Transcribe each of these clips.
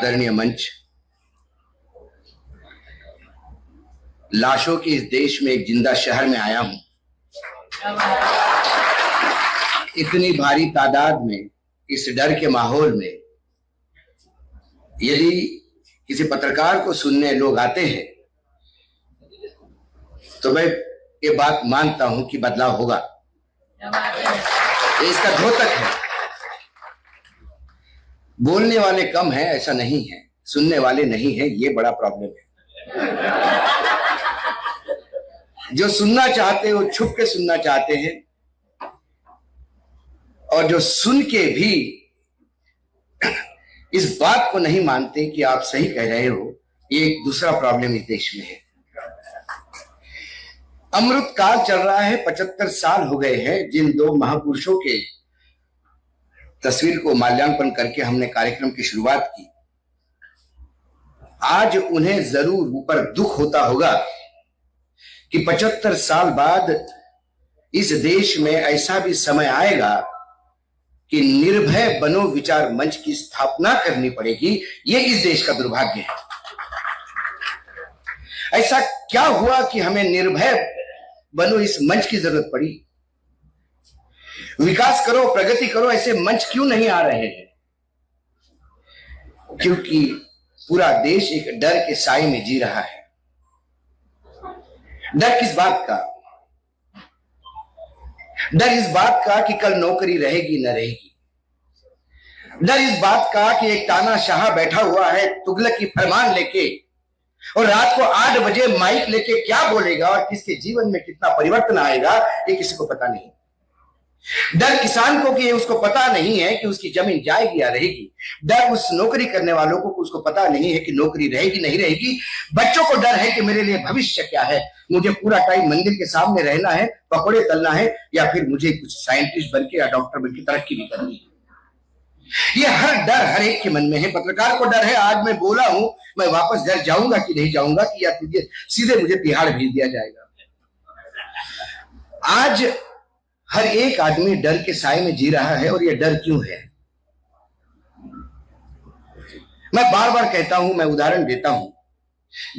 आदरणीय मंच, लाशों के इस देश में एक जिंदा शहर में आया हूं। इतनी भारी तादाद में, इस डर के माहौल में, यदि किसी पत्रकार को सुनने लोग आते हैं तो मैं ये बात मानता हूं कि बदलाव होगा। ये इसका द्योतक है। बोलने वाले कम हैं ऐसा नहीं है, सुनने वाले नहीं है, ये बड़ा प्रॉब्लम है। जो सुनना चाहते हैं वो छुप के सुनना चाहते हैं, और जो सुन के भी इस बात को नहीं मानते कि आप सही कह रहे हो, ये एक दूसरा प्रॉब्लम इस देश में है। अमृत काल चल रहा है, 75 साल हो गए हैं जिन दो महापुरुषों के तस्वीर को माल्यार्पण करके हमने कार्यक्रम की शुरुआत की। आज उन्हें जरूर ऊपर दुख होता होगा कि 75 साल बाद इस देश में ऐसा भी समय आएगा कि निर्भय बनो विचार मंच की स्थापना करनी पड़ेगी। ये इस देश का दुर्भाग्य है। ऐसा क्या हुआ कि हमें निर्भय बनो इस मंच की जरूरत पड़ी? विकास करो, प्रगति करो, ऐसे मंच क्यों नहीं आ रहे हैं? क्योंकि पूरा देश एक डर के साए में जी रहा है। डर किस बात का? डर इस बात का कि कल नौकरी रहेगी न रहेगी। डर इस बात का कि एक तानाशाह बैठा हुआ है तुगलक की फरमान लेके, और रात को 8 बजे माइक लेके क्या बोलेगा और किसके जीवन में कितना परिवर्तन आएगा ये किसी को पता नहीं। डर किसान को कि उसको पता नहीं है कि उसकी जमीन जाएगी या रहेगी। डर उस नौकरी करने वालों को उसको पता नहीं है कि नौकरी रहेगी नहीं रहेगी। बच्चों को डर है कि मेरे लिए भविष्य क्या है, मुझे पूरा टाइम मंदिर के सामने रहना है, पकौड़े तलना है, या फिर मुझे कुछ साइंटिस्ट बनके या डॉक्टर बनके तरक्की भी करनी है। ये हर डर हर एक के मन में है। पत्रकार को डर है, आज मैं बोला हूं, मैं वापस घर जाऊंगा कि नहीं जाऊंगा, कि या सीधे मुझे तिहाड़ भेज दिया जाएगा। आज हर एक आदमी डर के साए में जी रहा है। और यह डर क्यों है? मैं बार बार कहता हूं, मैं उदाहरण देता हूं,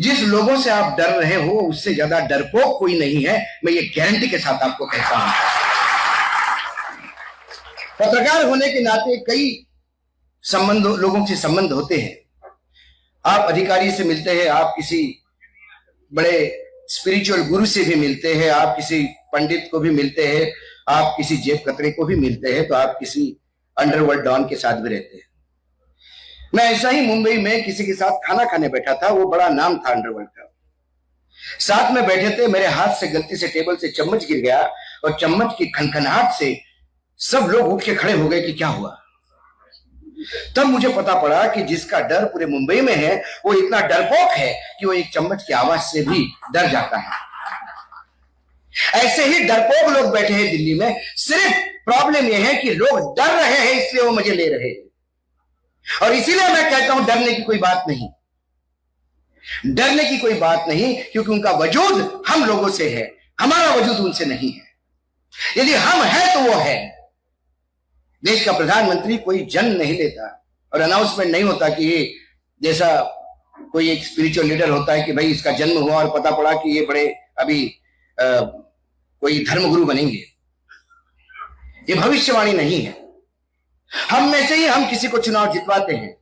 जिस लोगों से आप डर रहे हो उससे ज्यादा डरपोक कोई नहीं है। मैं ये गारंटी के साथ आपको कहता हूं। पत्रकार होने के नाते कई लोगों से संबंध होते हैं। आप अधिकारी से मिलते हैं, आप किसी बड़े स्पिरिचुअल गुरु से भी मिलते हैं, आप किसी पंडित को भी मिलते हैं, आप किसी जेब कतरे को भी मिलते हैं, तो आप किसी अंडरवर्ल्ड डॉन के साथ भी रहते हैं। मैं ऐसा ही मुंबई में किसी के साथ खाना खाने बैठा था, वो बड़ा नाम था अंडरवर्ल्ड का। साथ में बैठे थे, मेरे हाथ से गलती से टेबल से चम्मच गिर गया, और चम्मच की खनखनाहट से सब लोग उठ के खड़े हो गए कि क्या हुआ। तब मुझे पता पड़ा कि जिसका डर पूरे मुंबई में है वो इतना डरपोक है कि वो एक चम्मच की आवाज से भी डर जाता है। ऐसे ही डरपोक लोग बैठे हैं दिल्ली में। सिर्फ प्रॉब्लम यह है कि लोग डर रहे हैं, इसलिए वो मजे ले रहे हैं। और इसीलिए मैं कहता हूं डरने की कोई बात नहीं, डरने की कोई बात नहीं, क्योंकि उनका वजूद हम लोगों से है, हमारा वजूद उनसे नहीं है। यदि हम हैं तो वो है। देश का प्रधानमंत्री कोई जन्म नहीं लेता और अनाउंसमेंट नहीं होता कि ये जैसा कोई एक स्पिरिचुअल लीडर होता है कि भाई इसका जन्म हुआ और पता पड़ा कि ये बड़े अभी कोई धर्मगुरु बनेंगे। ये भविष्यवाणी नहीं है। हम में से ही हम किसी को चुनाव जितवाते हैं,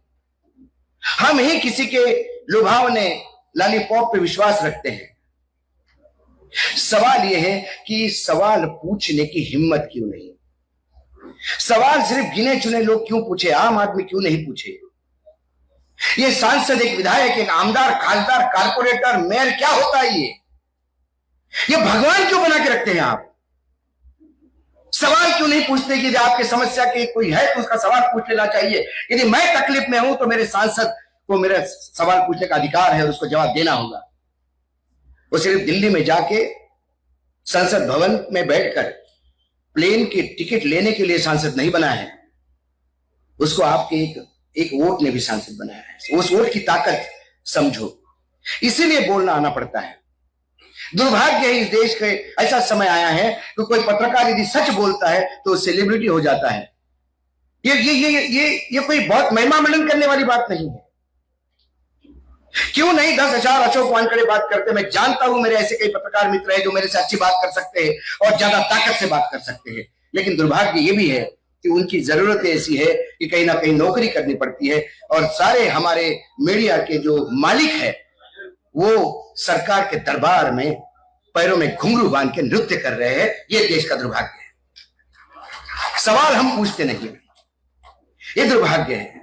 हम ही किसी के लुभावने लॉलीपॉप पे विश्वास रखते हैं। सवाल यह है कि सवाल पूछने की हिम्मत क्यों नहीं? सवाल सिर्फ गिने चुने लोग क्यों पूछे, आम आदमी क्यों नहीं पूछे? ये सांसद, एक विधायक, एक आमदार, खासदार, कारपोरेटर, मेयर क्या होता है? ये भगवान क्यों बना के रखते हैं आप? सवाल क्यों नहीं पूछते कि आपके समस्या के कोई है तो उसका सवाल पूछ लेना चाहिए। यदि मैं तकलीफ में हूं तो मेरे सांसद को मेरा सवाल पूछने का अधिकार है और उसको जवाब देना होगा। वो सिर्फ दिल्ली में जाके संसद भवन में बैठकर प्लेन की टिकट लेने के लिए सांसद नहीं बना है, उसको आपके एक वोट ने भी सांसद बनाया है। उस वोट की ताकत समझो, इसीलिए बोलना आना पड़ता है। दुर्भाग्य है इस देश के, ऐसा समय आया है कि कोई पत्रकार यदि सच बोलता है तो सेलिब्रिटी हो जाता है। ये कोई बहुत महिमा मंडन करने वाली बात नहीं है। क्यों नहीं 10,000 अशोक वानखेड़े बात करते? मैं जानता हूं मेरे ऐसे कई पत्रकार मित्र हैं जो मेरे से अच्छी बात कर सकते हैं और ज्यादा ताकत से बात कर सकते हैं, लेकिन दुर्भाग्य ये भी है कि उनकी जरूरत ऐसी है कि कहीं ना कहीं नौकरी करनी पड़ती है, और सारे हमारे मीडिया के जो मालिक है वो सरकार के दरबार में पैरों में घुंघरू बांध के नृत्य कर रहे हैं। ये देश का दुर्भाग्य है। सवाल हम पूछते नहीं, ये दुर्भाग्य है।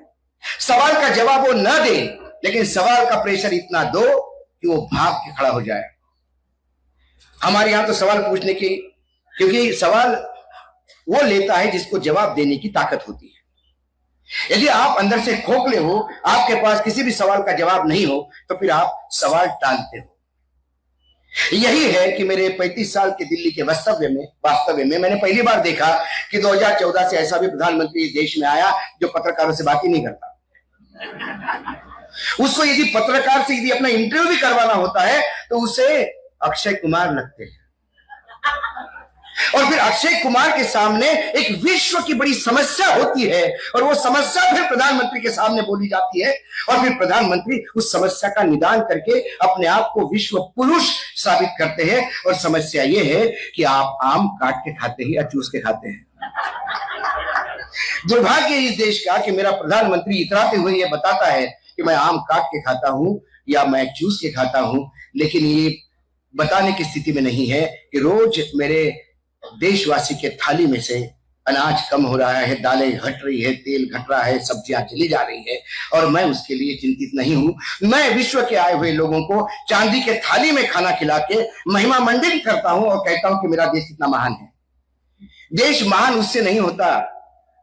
सवाल का जवाब वो न दे, लेकिन सवाल का प्रेशर इतना दो कि वो भाग के खड़ा हो जाए। हमारे यहां तो सवाल पूछने की, क्योंकि सवाल वो लेता है जिसको जवाब देने की ताकत होती है। यदि आप अंदर से खोखले हो, आपके पास किसी भी सवाल का जवाब नहीं हो, तो फिर आप सवाल टालते हो। यही है कि मेरे 35 साल के दिल्ली के वास्तव्य में मैंने पहली बार देखा कि 2014 से ऐसा भी प्रधानमंत्री इस देश में आया जो पत्रकारों से बात ही नहीं करता। उसको यदि पत्रकार से यदि अपना इंटरव्यू भी करवाना होता है तो उसे अक्षय कुमार लगते हैं, और फिर अक्षय कुमार के सामने एक विश्व की बड़ी समस्या होती है, और वो समस्या फिर प्रधानमंत्री के सामने बोली जाती है, और फिर प्रधानमंत्री उस समस्या का निदान करके अपने आप को विश्व पुरुष साबित करते हैं। और समस्या ये है कि आप आम काट के खाते हैं या चूस के खाते हैं। दुर्भाग्य इस देश का कि मेरा प्रधानमंत्री इतराते हुए ये बताता है कि मैं आम काट के खाता हूं या मैं चूस के खाता हूं, लेकिन ये बताने की स्थिति में नहीं है कि रोज मेरे देशवासी के थाली में से अनाज कम हो रहा है, दालें घट रही है, तेल घट रहा है, सब्जियां चली जा रही है, और मैं उसके लिए चिंतित नहीं हूं। मैं विश्व के आए हुए लोगों को चांदी के थाली में खाना खिला के महिमा मंडित करता हूं और कहता हूं कि मेरा देश कितना महान है। देश महान उससे नहीं होता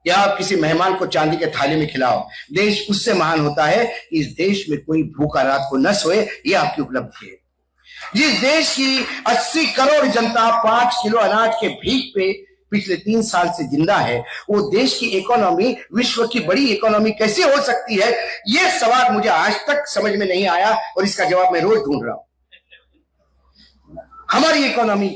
कि आप किसी मेहमान को चांदी के थाली में खिलाओ। देश उससे महान होता है कि इस देश में कोई भूखा रात को न सोए, ये आपकी उपलब्धि है। जिस देश की 80 करोड़ जनता 5 किलो अनाज के भीख पे पिछले 3 साल से जिंदा है, वो देश की इकोनॉमी विश्व की बड़ी इकोनॉमी कैसे हो सकती है? ये सवाल मुझे आज तक समझ में नहीं आया, और इसका जवाब मैं रोज ढूंढ रहा हूं। हमारी इकोनॉमी,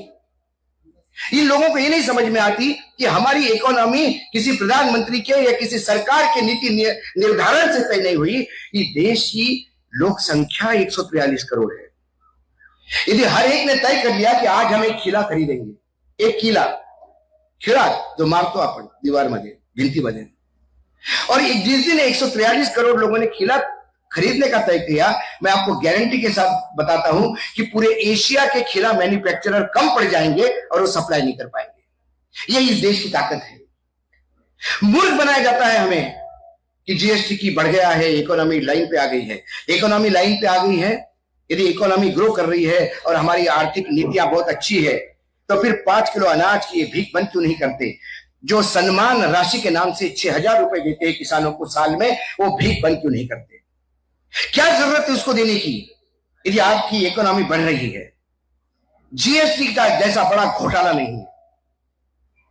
इन लोगों को ये नहीं समझ में आती कि हमारी इकोनॉमी किसी प्रधानमंत्री के या किसी सरकार के नीति निर्धारण से तय नहीं हुई। ये देश की लोक संख्या 143 करोड़ है। यदि हर एक ने तय कर लिया कि आज हम एक खिला खरीदेंगे, एक खिला जो मारतो आपण दीवार मध्ये भिंती मध्ये, और जिस दिन 143 करोड़ लोगों ने खिला खरीदने का तय किया, मैं आपको गारंटी के साथ बताता हूं कि पूरे एशिया के खिला मैन्युफैक्चरर कम पड़ जाएंगे और वो सप्लाई नहीं कर पाएंगे। यही इस देश की ताकत है। मूर्ख बनाया जाता है हमें कि जीएसटी की बढ़ गया है, इकोनॉमी लाइन पे आ गई है। इकोनॉमी लाइन पे आ गई है, यदि इकोनॉमी ग्रो कर रही है और हमारी आर्थिक नीतियां बहुत अच्छी है, तो फिर 5 किलो अनाज की भीख बंद क्यों नहीं करते? जो सम्मान राशि के नाम से 6,000 रुपए देते हैं किसानों को साल में, वो भीख बंद क्यों नहीं करते? क्या जरूरत है उसको देने की यदि आपकी इकोनॉमी बढ़ रही है? जीएसटी का जैसा बड़ा घोटाला नहीं है।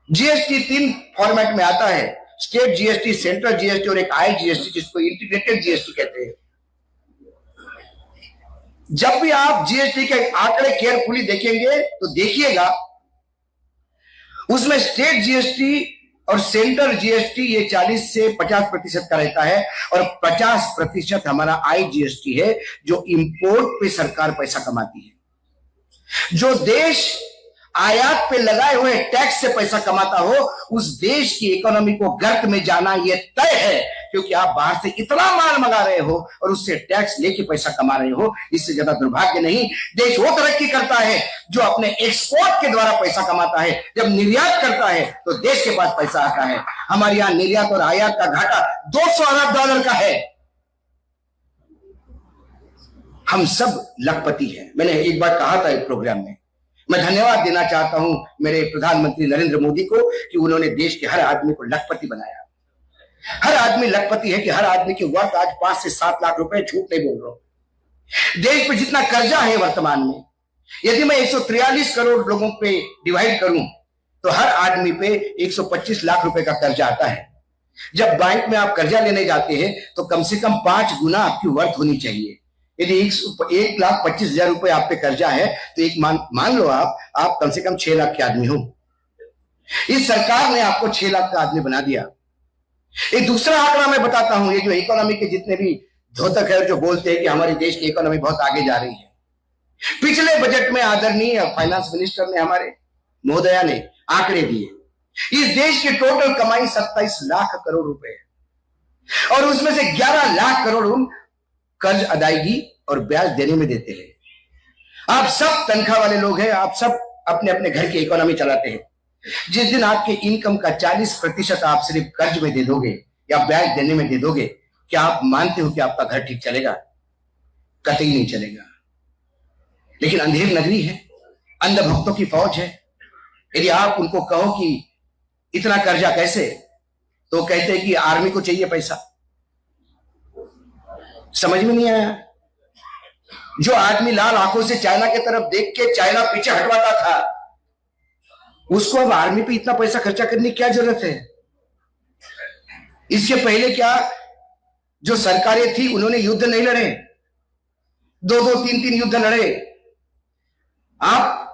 जीएसटी 3 फॉर्मेट में आता है, स्टेट जीएसटी, सेंट्रल जीएसटी और एक आई जीएसटी, जिसको इंटीग्रेटेड जीएसटी कहते हैं। जब भी आप जीएसटी के आंकड़े केयरफुली देखेंगे तो देखिएगा उसमें स्टेट जीएसटी और सेंट्रल जीएसटी ये 40 से 50% का रहता है, और 50% हमारा आई जीएसटी है, जो इंपोर्ट पे सरकार पैसा कमाती है। जो देश आयात पे लगाए हुए टैक्स से पैसा कमाता हो, उस देश की इकोनॉमी को गर्त में जाना यह तय है, क्योंकि आप बाहर से इतना माल मंगा रहे हो और उससे टैक्स लेके पैसा कमा रहे हो। इससे ज्यादा दुर्भाग्य नहीं। देश वो तरक्की करता है जो अपने एक्सपोर्ट के द्वारा पैसा कमाता है। जब निर्यात करता है तो देश के पास पैसा आता है। हमारे यहां निर्यात और आयात का घाटा $200 अरब का है। हम सब लखपति हैं। मैंने एक बार कहा था एक प्रोग्राम में, मैं धन्यवाद देना चाहता हूं मेरे प्रधानमंत्री नरेंद्र मोदी को कि उन्होंने देश के हर आदमी को लखपति बनाया। हर आदमी लखपति है कि हर आदमी की वर्थ आज 5 से 7 लाख रुपए, झूठ नहीं बोल रहा हूं। देश पे जितना कर्जा है वर्तमान में, यदि मैं 143 करोड़ लोगों पे डिवाइड करूं तो हर आदमी पे 125 लाख रुपए का कर्जा आता है। जब बैंक में आप कर्जा लेने जाते हैं तो कम से कम 5 गुना आपकी वर्थ होनी चाहिए। यदि 1,25,000 रुपए आप पे कर्जा है तो मान लो आप कम से कम 6 लाख के आदमी हो। इस सरकार ने आपको 6 लाख का आदमी बना दिया। एक दूसरा आंकड़ा मैं बताता हूं, ये जो इकोनॉमी के जितने भी धोतक है जो बोलते हैं कि हमारे देश की इकोनॉमी बहुत आगे जा रही है। पिछले बजट में आदरणीय फाइनेंस मिनिस्टर ने, हमारे महोदया ने आंकड़े दिए, इस देश की टोटल कमाई 27 लाख करोड़ रुपए है और उसमें से 11 लाख करोड़ हम कर्ज अदायगी और ब्याज देने में देते हैं। आप सब तनख्वाह वाले लोग हैं, आप सब अपने अपने घर की इकोनॉमी चलाते हैं। जिस दिन आपके इनकम का 40% आप सिर्फ कर्ज में दे दोगे या ब्याज देने में दे दोगे, क्या आप मानते हो कि आपका घर ठीक चलेगा? कतई नहीं चलेगा। लेकिन अंधेर नगरी है, अंधभक्तों की फौज है। यदि आप उनको कहो कि इतना कर्जा कैसे, तो कहते हैं कि आर्मी को चाहिए पैसा। समझ में नहीं आया। जो आदमी लाल आंखों से चाइना की तरफ देख के चाइना पीछे हटवाता था, उसको अब आर्मी पे इतना पैसा खर्चा करने की क्या जरूरत है? इसके पहले क्या जो सरकारें थी उन्होंने युद्ध नहीं लड़े, 2-2, 3-3 युद्ध लड़े। आप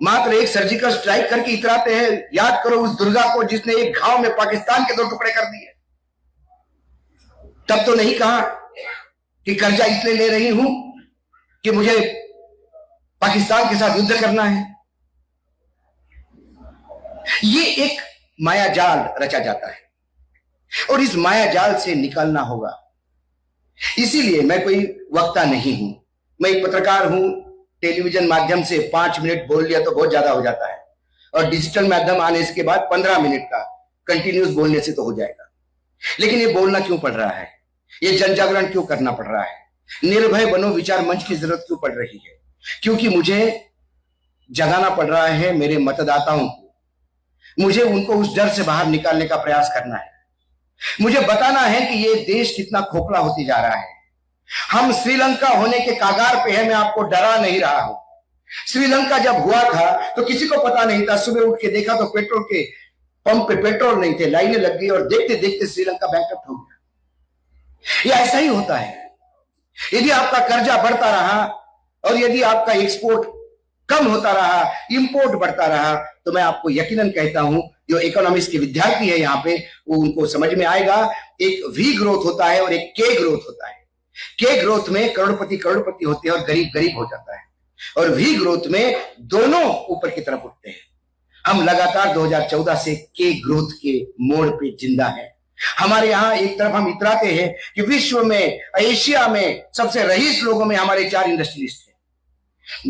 मात्र एक सर्जिकल स्ट्राइक करके इतराते हैं। याद करो उस दुर्गा को जिसने एक घाव में पाकिस्तान के 2 टुकड़े कर दिए। तब तो नहीं कहा कि कर्जा इसलिए ले रही हूं कि मुझे पाकिस्तान के साथ युद्ध करना है। ये एक माया जाल रचा जाता है और इस माया जाल से निकलना होगा। इसीलिए मैं कोई वक्ता नहीं हूं, मैं एक पत्रकार हूं। टेलीविजन माध्यम से 5 मिनट बोल लिया तो बहुत ज्यादा हो जाता है और डिजिटल माध्यम आने के बाद 15 मिनट का कंटिन्यूस बोलने से तो हो जाएगा। लेकिन ये बोलना क्यों पड़ रहा है? ये जन जागरण क्यों करना पड़ रहा है? निर्भय बनो विचार मंच की जरूरत क्यों पड़ रही है? क्योंकि मुझे जगाना पड़ रहा है मेरे मतदाताओं को। मुझे उनको उस डर से बाहर निकालने का प्रयास करना है। मुझे बताना है कि ये देश कितना खोखला होती जा रहा है। हम श्रीलंका होने के कागार पे है। मैं आपको डरा नहीं रहा हूं। श्रीलंका जब हुआ था तो किसी को पता नहीं था। सुबह उठ के देखा तो पेट्रोल के पंप पे पेट्रोल नहीं थे, लाइनें लग गई और देखते देखते श्रीलंका बैंकरप्ट हो गया। ये ऐसा ही होता है। यदि आपका कर्जा बढ़ता रहा और यदि आपका एक्सपोर्ट कम होता रहा, इंपोर्ट बढ़ता रहा, तो मैं आपको यकीनन कहता हूं, जो इकोनॉमिक्स के विद्यार्थी है यहाँ पे, वो उनको समझ में आएगा। एक वी ग्रोथ होता है और एक के ग्रोथ होता है। के ग्रोथ में करोड़पति करोड़पति होते हैं और गरीब गरीब हो जाता है, और वी ग्रोथ में दोनों ऊपर की तरफ उठते हैं। हम लगातार 2014 से के ग्रोथ के मोड़ पे जिंदा है। हमारे यहां एक तरफ हम इतराते हैं कि विश्व में, एशिया में सबसे रईस लोगों में हमारे 4 इंडस्ट्रियलिस्ट हैं।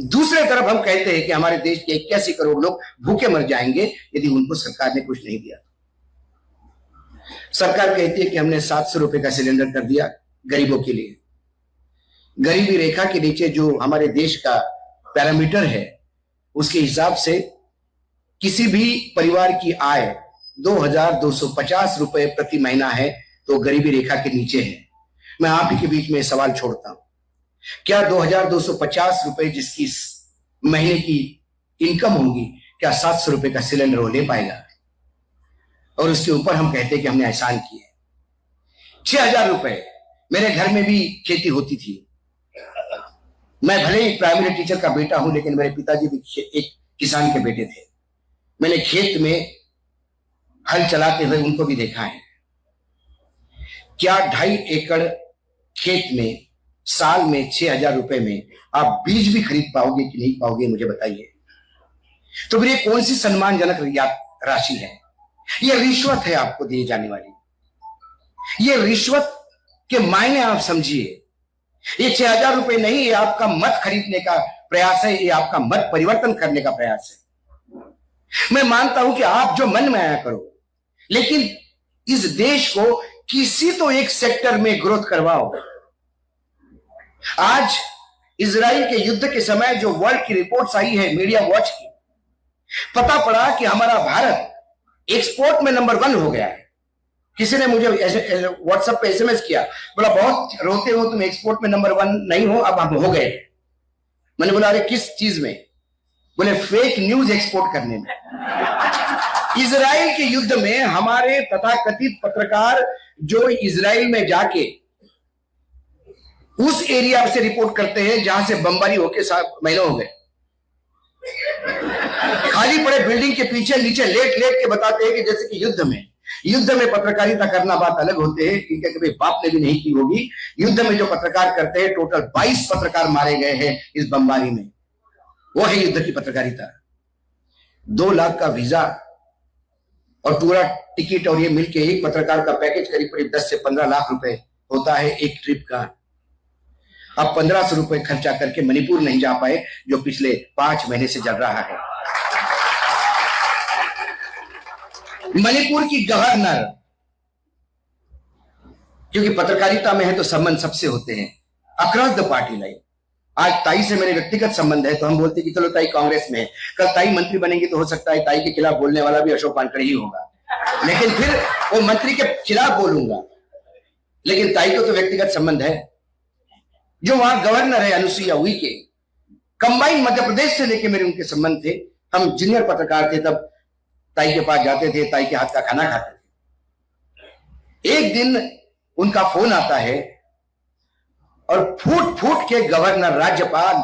दूसरे तरफ हम कहते हैं कि हमारे देश के 81 करोड़ लोग भूखे मर जाएंगे यदि उनको सरकार ने कुछ नहीं दिया। सरकार कहती है कि हमने 700 रुपए का सिलेंडर कर दिया गरीबों के लिए। गरीबी रेखा के नीचे जो हमारे देश का पैरामीटर है, उसके हिसाब से किसी भी परिवार की आय 2250 रुपए प्रति महीना है तो गरीबी रेखा के नीचे है। मैं आप ही के बीच में सवाल छोड़ता हूं, क्या 2250 रुपए जिसकी महीने की इनकम होगी, क्या 700 रुपए का सिलेंडर वो ले पाएगा? और उसके ऊपर हम कहते हैं कि हमने एहसान किए। 6000 रुपए, मेरे घर में भी खेती होती थी। मैं भले ही प्राइमरी टीचर का बेटा हूं, लेकिन मेरे पिताजी भी एक किसान के बेटे थे। मैंने खेत में हल चलाते हुए उनको भी देखा है। क्या 2.5 एकड़ खेत में साल में 6000 रुपए में आप बीज भी खरीद पाओगे कि नहीं पाओगे, मुझे बताइए। तो फिर ये कौन सी सम्मानजनक राशि है? ये रिश्वत है आपको दी जाने वाली। ये रिश्वत के मायने आप समझिए। ये 6000 रुपए नहीं, ये आपका मत खरीदने का प्रयास है, ये आपका मत परिवर्तन करने का प्रयास है। मैं मानता हूं कि आप जो मन में आया करो, लेकिन इस देश को किसी तो एक सेक्टर में ग्रोथ करवाओ। आज इजराइल के युद्ध के समय जो वर्ल्ड की रिपोर्ट्स आई है मीडिया वॉच की, पता पड़ा कि हमारा भारत एक्सपोर्ट में नंबर 1 हो गया है। किसी ने मुझे व्हाट्सएप पे एसएमएस किया, बोला बहुत रोते हो तुम, एक्सपोर्ट में नंबर 1 नहीं हो, अब हम हो गए। मैंने बोला अरे किस चीज में? बोले फेक न्यूज एक्सपोर्ट करने में। इजराइल के युद्ध में हमारे तथाकथित पत्रकार जो इजराइल में जाके उस एरिया से रिपोर्ट करते हैं जहां से बमबारी होके 7 महीने हो गए, खाली पड़े बिल्डिंग के पीछे नीचे लेट लेट के बताते हैं कि जैसे कि युद्ध में युद्ध में पत्रकारिता करना बात अलग होते हैं, क्योंकि कभी बाप ने भी नहीं की होगी। युद्ध में जो पत्रकार करते हैं, टोटल 22 पत्रकार मारे गए हैं इस बमबारी में, वो है युद्ध की पत्रकारिता। 2 लाख का वीजा और पूरा टिकट और ये मिलके एक पत्रकार का पैकेज करीब करीब 10 से 15 लाख रुपए होता है एक ट्रिप का। अब 1500 रुपए खर्चा करके मणिपुर नहीं जा पाए, जो पिछले 5 महीने से जल रहा है। मणिपुर की गवर्नर, क्योंकि पत्रकारिता में है तो संबंध सबसे होते हैं अक्रॉस द पार्टी लाइन। आज ताई से मेरे व्यक्तिगत संबंध है तो हम बोलते हैं कि चलो ताई कांग्रेस में है, कल ताई मंत्री बनेंगे तो हो सकता है ताई के खिलाफ बोलने वाला भी अशोक वानखेड़े ही होगा, लेकिन फिर वो मंत्री के खिलाफ बोलूंगा। लेकिन ताई को तो व्यक्तिगत संबंध है। जो वहां गवर्नर है अनुसुईया उइके, कंबाइन मध्य प्रदेश से लेके मेरे उनके संबंध थे। हम जूनियर पत्रकार थे तब ताई के पास जाते थे, ताई के हाथ का खाना खाते थे। एक दिन उनका फोन आता है और फूट फूट के गवर्नर राज्यपाल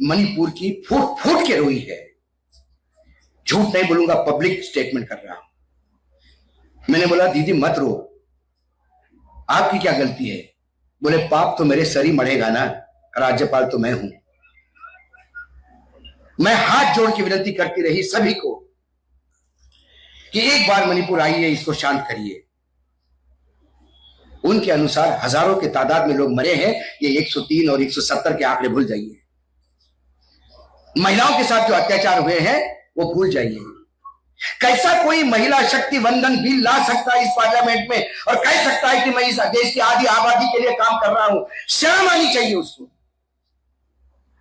मणिपुर की फूट फूट के रोई है। झूठ नहीं बोलूंगा, पब्लिक स्टेटमेंट कर रहा हूं। मैंने बोला दीदी मत रो, आपकी क्या गलती है? बोले पाप तो मेरे सर ही मढ़ेगा ना, राज्यपाल तो मैं हूं। मैं हाथ जोड़ के विनती करती रही सभी को कि एक बार मणिपुर आइए, इसको शांत करिए। उनके अनुसार हजारों के तादाद में लोग मरे हैं। ये 103 और 170 के आंकड़े भूल जाइए। महिलाओं के साथ जो अत्याचार हुए हैं वो भूल जाइए। कैसा कोई महिला शक्ति वंदन बिल ला सकता है इस पार्लियामेंट में और कह सकता है कि मैं इस देश की आधी आबादी के लिए काम कर रहा हूं? शर्म आनी चाहिए उसको।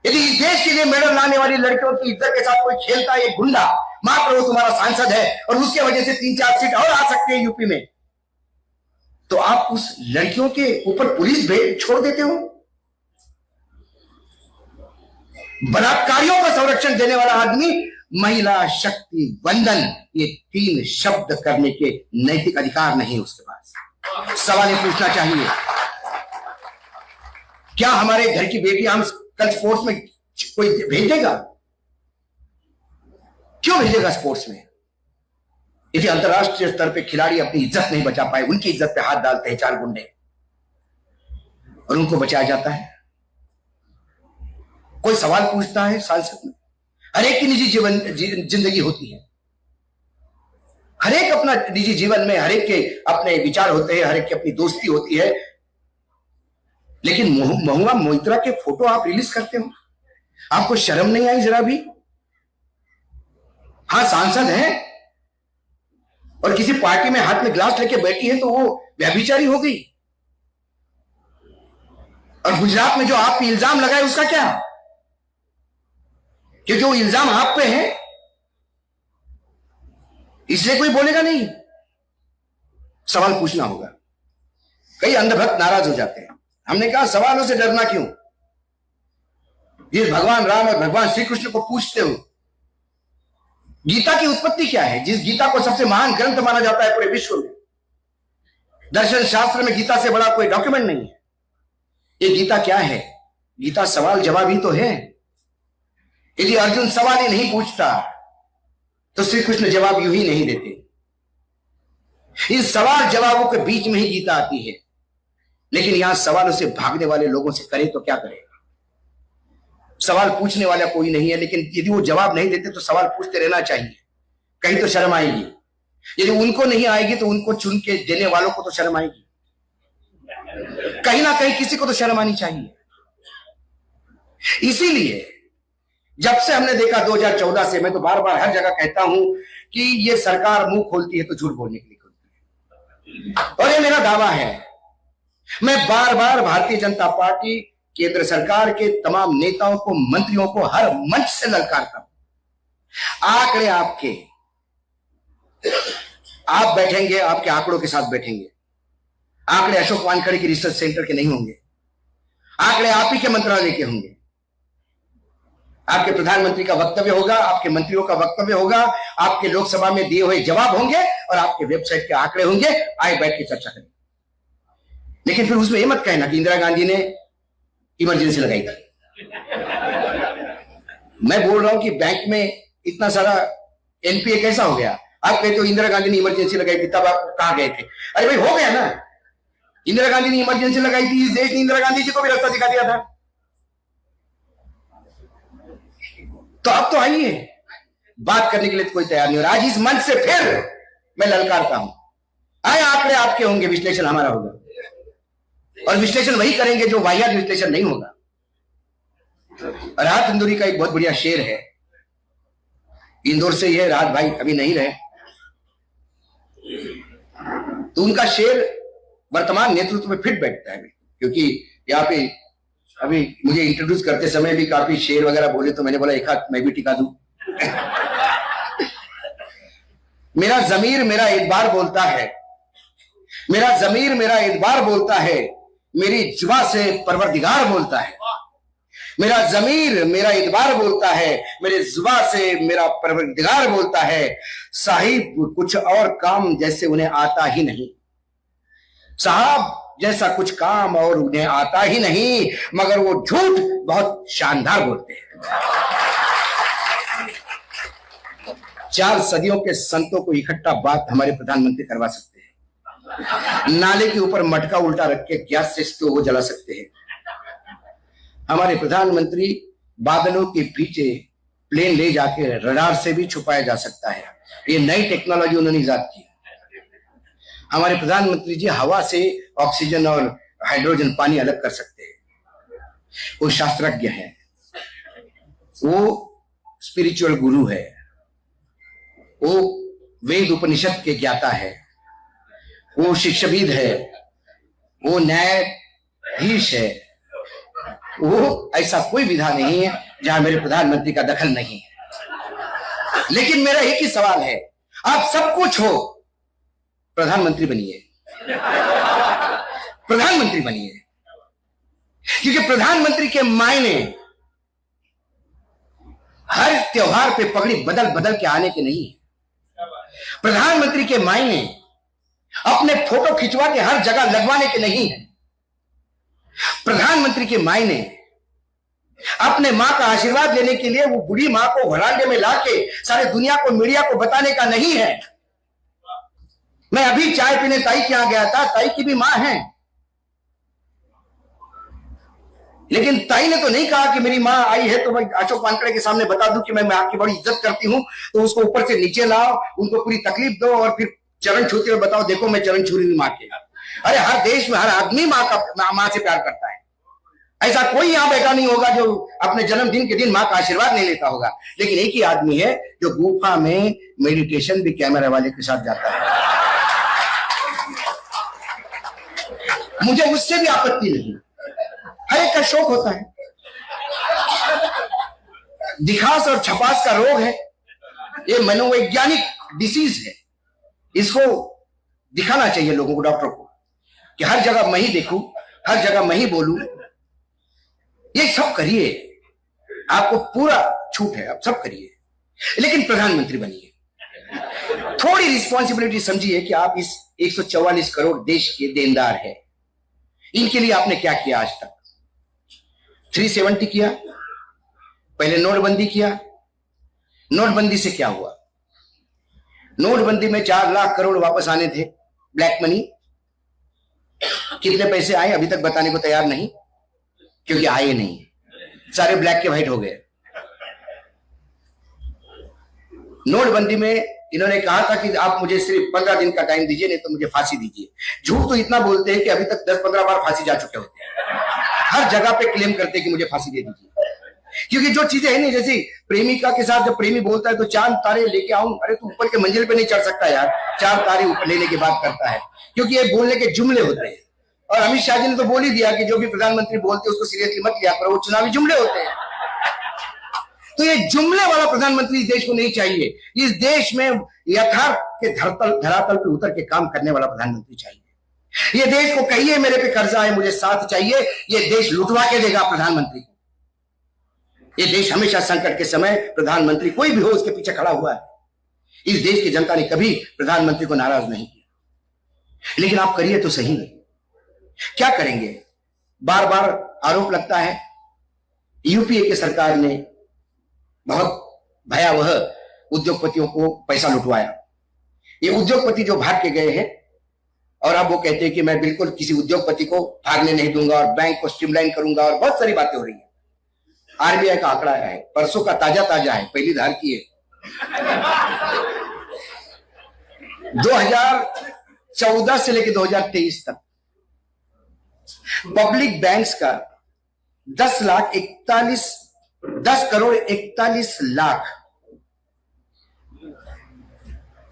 यदि इस देश के लिए मेडल लाने वाली लड़कियों की इज्जत के साथ कोई खेलता है, ये गुंडा, माफ करो तुम्हारा सांसद है और उसके वजह से 3-4 सीट और आ सकते हैं यूपी में, तो आप उस लड़कियों के ऊपर पुलिस भेज छोड़ देते हो? बलात्कारियों को संरक्षण देने वाला आदमी महिला शक्ति वंदन, ये 3 शब्द करने के नैतिक अधिकार नहीं उसके पास। सवाल ये पूछना चाहिए, क्या हमारे घर की बेटी हम कल स्पोर्ट्स में कोई भेजेगा? क्यों भेजेगा स्पोर्ट्स में? यदि अंतरराष्ट्रीय स्तर पे खिलाड़ी अपनी इज्जत नहीं बचा पाए, उनकी इज्जत पे हाथ डालते हैं 4 गुंडे और उनको बचाया जाता है। कोई सवाल पूछता है सांसद में? हर एक की निजी जीवन जिंदगी होती है, हर एक अपना निजी जीवन में हर एक के अपने विचार होते हैं, हर एक की अपनी दोस्ती होती है। लेकिन महुआ मोइत्रा के फोटो आप रिलीज करते हो, आपको शर्म नहीं आई जरा भी? हाँ, सांसद हैं और किसी पार्टी में हाथ में ग्लास लेके बैठी है तो वो व्यभिचारी हो गई। और गुजरात में जो आप पे इल्जाम लगाए उसका क्या? क्योंकि वो इल्जाम आप पे है इसलिए कोई बोलेगा नहीं। सवाल पूछना होगा। कई अंधभक्त नाराज हो जाते हैं। हमने कहा सवालों से डरना क्यों? ये भगवान राम और भगवान श्री कृष्ण को पूछते हो गीता की उत्पत्ति क्या है, जिस गीता को सबसे महान ग्रंथ माना जाता है पूरे विश्व में। दर्शन शास्त्र में गीता से बड़ा कोई डॉक्यूमेंट नहीं है। ये गीता क्या है? गीता सवाल जवाब ही तो है। यदि अर्जुन सवाल ही नहीं पूछता तो श्री कृष्ण जवाब यूं ही नहीं देते। इन सवाल जवाबों के बीच में ही गीता आती है। लेकिन यहां सवालों से भागने वाले लोगों से करे तो क्या करेगा? सवाल पूछने वाला कोई नहीं है, लेकिन यदि वो जवाब नहीं देते तो सवाल पूछते रहना चाहिए। कहीं तो शर्म आएगी। यदि उनको नहीं आएगी तो उनको चुन के देने वालों को तो शर्म आएगी। कहीं ना कहीं किसी को तो शर्म आनी चाहिए। इसीलिए जब से हमने देखा 2014 से, मैं तो बार बार हर जगह कहता हूं कि ये सरकार मुंह खोलती है तो झूठ बोलने के लिए खोलती है। और ये मेरा दावा है। मैं बार बार भारतीय जनता पार्टी, केंद्र सरकार के तमाम नेताओं को, मंत्रियों को हर मंच से ललकारता हूं। आंकड़े आपके, आप बैठेंगे, आपके आंकड़ों के साथ बैठेंगे। आंकड़े अशोक वानखेड़े की रिसर्च सेंटर के नहीं होंगे। आंकड़े आप ही के मंत्रालय के होंगे। आपके प्रधानमंत्री का वक्तव्य होगा, आपके मंत्रियों का वक्तव्य होगा, आपके लोकसभा में दिए हुए जवाब होंगे और आपके वेबसाइट के आंकड़े होंगे। आए बैठ के चर्चा करें। लेकिन फिर उसमें यह मत कहना कि इंदिरा गांधी ने इमरजेंसी लगाई थी। मैं बोल रहा हूं कि बैंक में इतना सारा एनपीए कैसा हो गया? आप कहते हो इंदिरा गांधी ने इमरजेंसी लगाई थी, तब आप कहां गए थे? अरे भाई हो गया ना, इंदिरा गांधी ने इमरजेंसी लगाई थी, इस देश ने इंदिरा गांधी जी को भी रास्ता दिखा दिया था। तो अब तो आइए, बात करने के लिए तो कोई तैयार नहीं हो रहा। आज इस मंच से फिर मैं ललकारता हूं, आए आंकड़े आपके होंगे, विश्लेषण हमारा होगा, और विश्लेषण वही करेंगे जो वाहियात विश्लेषण नहीं होगा। राहत इंदौरी का एक बहुत बढ़िया शेर है, इंदौर से ये राहत भाई अभी नहीं रहे, तो उनका शेर वर्तमान नेतृत्व में फिट बैठता है, क्योंकि यहाँ पे अभी मुझे इंट्रोड्यूस करते समय भी काफी शेर वगैरह बोले, तो मैंने बोला एक हाथ मैं भी टिका दूं। मेरा जमीर मेरा एतबार बोलता है, मेरा जमीर मेरा एतबार बोलता है, मेरी जुबान से परवरदिगार बोलता है। मेरा जमीर मेरा एतबार बोलता है, मेरे जुबान से मेरा परवरदिगार बोलता है। साहिब कुछ और काम जैसे उन्हें आता ही नहीं, साहब जैसा कुछ काम और उन्हें आता ही नहीं, मगर वो झूठ बहुत शानदार बोलते हैं। 4 सदियों के संतों को इकट्ठा बात हमारे प्रधानमंत्री करवा सकते हैं। नाले के ऊपर मटका उल्टा रख के गैस से स्टोव जला सकते हैं। हमारे प्रधानमंत्री बादलों के पीछे प्लेन ले जाके रडार से भी छुपाया जा सकता है, ये नई टेक्नोलॉजी उन्होंने इजाद की। हमारे प्रधानमंत्री जी हवा से ऑक्सीजन और हाइड्रोजन पानी अलग कर सकते हैं। वो शास्त्रज्ञ है, वो स्पिरिचुअल गुरु है, वो वेद उपनिषद के ज्ञाता है, वो शिक्षाविद है, वो न्यायाधीश है। वो ऐसा कोई विधा नहीं है जहां मेरे प्रधानमंत्री का दखल नहीं है। लेकिन मेरा एक ही सवाल है, आप सब कुछ हो, प्रधानमंत्री बनिए, प्रधानमंत्री बनिए, क्योंकि प्रधानमंत्री के मायने हर त्योहार पे पगड़ी बदल बदल के आने के नहीं है। प्रधानमंत्री के मायने अपने फोटो खिंचवा के हर जगह लगवाने के नहीं है। प्रधानमंत्री के मायने अपने मां का आशीर्वाद लेने के लिए वो बूढ़ी मां को वरांडे में लाके सारे दुनिया को, मीडिया को बताने का नहीं है। मैं अभी चाय पीने ताई के यहां गया था, ताई की भी मां है, लेकिन ताई ने तो नहीं कहा कि मेरी मां आई है तो मैं अशोक वानखेड़े के सामने बता दूं कि मैं मां की बड़ी इज्जत करती हूं, तो उसको ऊपर से नीचे लाओ, उनको पूरी तकलीफ दो और फिर चरण छूते हुए बताओ देखो मैं चरण छू रही हूं मां के। अरे हर देश में हर आदमी मां से प्यार करता है। ऐसा कोई यहां बैठा नहीं होगा जो अपने जन्मदिन के दिन मां का आशीर्वाद नहीं लेता होगा। लेकिन एक ही आदमी है जो गुफा में मेडिटेशन भी कैमरा वाले के साथ जाता है। मुझे उससे भी आपत्ति नहीं, हर एक का शौक होता है। दिखास और छपास का रोग है, ये मनोवैज्ञानिक डिसीज है। इसको दिखाना चाहिए लोगों को, डॉक्टर को, कि हर जगह मैं ही देखूं, हर जगह मैं ही बोलूं। ये सब करिए, आपको पूरा छूट है, आप सब करिए, लेकिन प्रधानमंत्री बनिए। थोड़ी रिस्पॉन्सिबिलिटी समझिए कि आप इस 144 करोड़ देश के देनदार हैं। इनके लिए आपने क्या किया आज तक? 370 किया, पहले नोटबंदी किया। नोटबंदी से क्या हुआ? नोटबंदी में 4 लाख करोड़ वापस आने थे, ब्लैक मनी। कितने पैसे आए अभी तक बताने को तैयार नहीं, क्योंकि आए नहीं, सारे ब्लैक के व्हाइट हो गए। नोटबंदी में इन्होंने कहा था कि आप मुझे सिर्फ 15 दिन का टाइम दीजिए, नहीं तो मुझे फांसी दीजिए। झूठ तो इतना बोलते हैं कि अभी तक 10-15 बार फांसी जा चुके होते हैं। हर जगह पे क्लेम करते हैं कि मुझे फांसी दे दीजिए, क्योंकि जो चीजें है नहीं, जैसे प्रेमिका के साथ जब प्रेमी बोलता है तो चांद तारे लेके आऊं, अरे तू ऊपर के मंजिल पे नहीं चढ़ सकता यार, 4 तारे ऊपर लेने की बात करता है, क्योंकि ये बोलने के जुमले होते हैं। और अमित शाह जी ने तो बोल ही दिया कि जो भी प्रधानमंत्री बोलते हैं उसको सीरियसली मत लिया करो, वो चुनावी जुमले होते हैं। तो ये जुमले वाला प्रधानमंत्री इस देश को नहीं चाहिए। इस देश में यथार्थ के धरातल पे उतर के काम करने वाला प्रधानमंत्री चाहिए। ये देश को कहिए मेरे पे कर्जा है, मुझे साथ चाहिए, ये देश लुटवा के देगा प्रधानमंत्री को। ये देश हमेशा संकट के समय प्रधानमंत्री कोई भी हो उसके पीछे खड़ा हुआ है। इस देश की जनता ने कभी प्रधानमंत्री को नाराज नहीं किया। लेकिन आप करिए तो सही, क्या करेंगे? बार बार आरोप लगता है यूपीए की सरकार ने बहुत भयावह उद्योगपतियों को पैसा लुटवाया। ये उद्योगपति जो भाग के गए हैं और अब वो कहते हैं कि मैं बिल्कुल किसी उद्योगपति को भागने नहीं दूंगा और बैंक को स्ट्रीमलाइन करूंगा और बहुत सारी बातें हो रही है। आरबीआई का आंकड़ा है, परसों का ताजा है, पहली धार की है। 2014 से लेकर 2023 तक पब्लिक बैंक्स का 10 करोड़ 41 लाख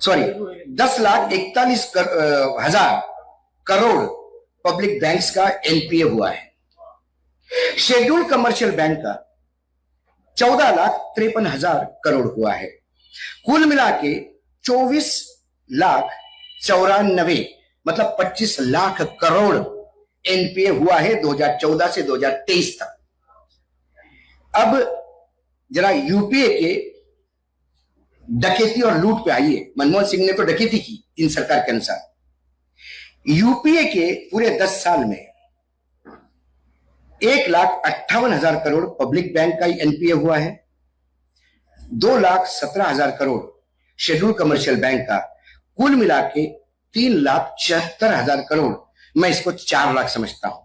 10,41,000 करोड़ पब्लिक बैंक्स का एनपीए हुआ है। शेड्यूल्ड कमर्शियल बैंक का 14,53,000 करोड़ हुआ है। कुल मिला के 24,94,000 मतलब 25 लाख करोड़ एनपीए हुआ है 2014 से 2023 तक। अब जरा यूपीए के डकैती और लूट पे आइए। मनमोहन सिंह ने तो डकैती की इन सरकार के अनुसार। यूपीए के पूरे 10 साल में 1,58,000 करोड़ पब्लिक बैंक का एनपीए हुआ है, 2,17,000 करोड़ शेड्यूल्ड कमर्शियल बैंक का, कुल मिला के 3,76,000 करोड़। मैं इसको 4 लाख समझता हूं।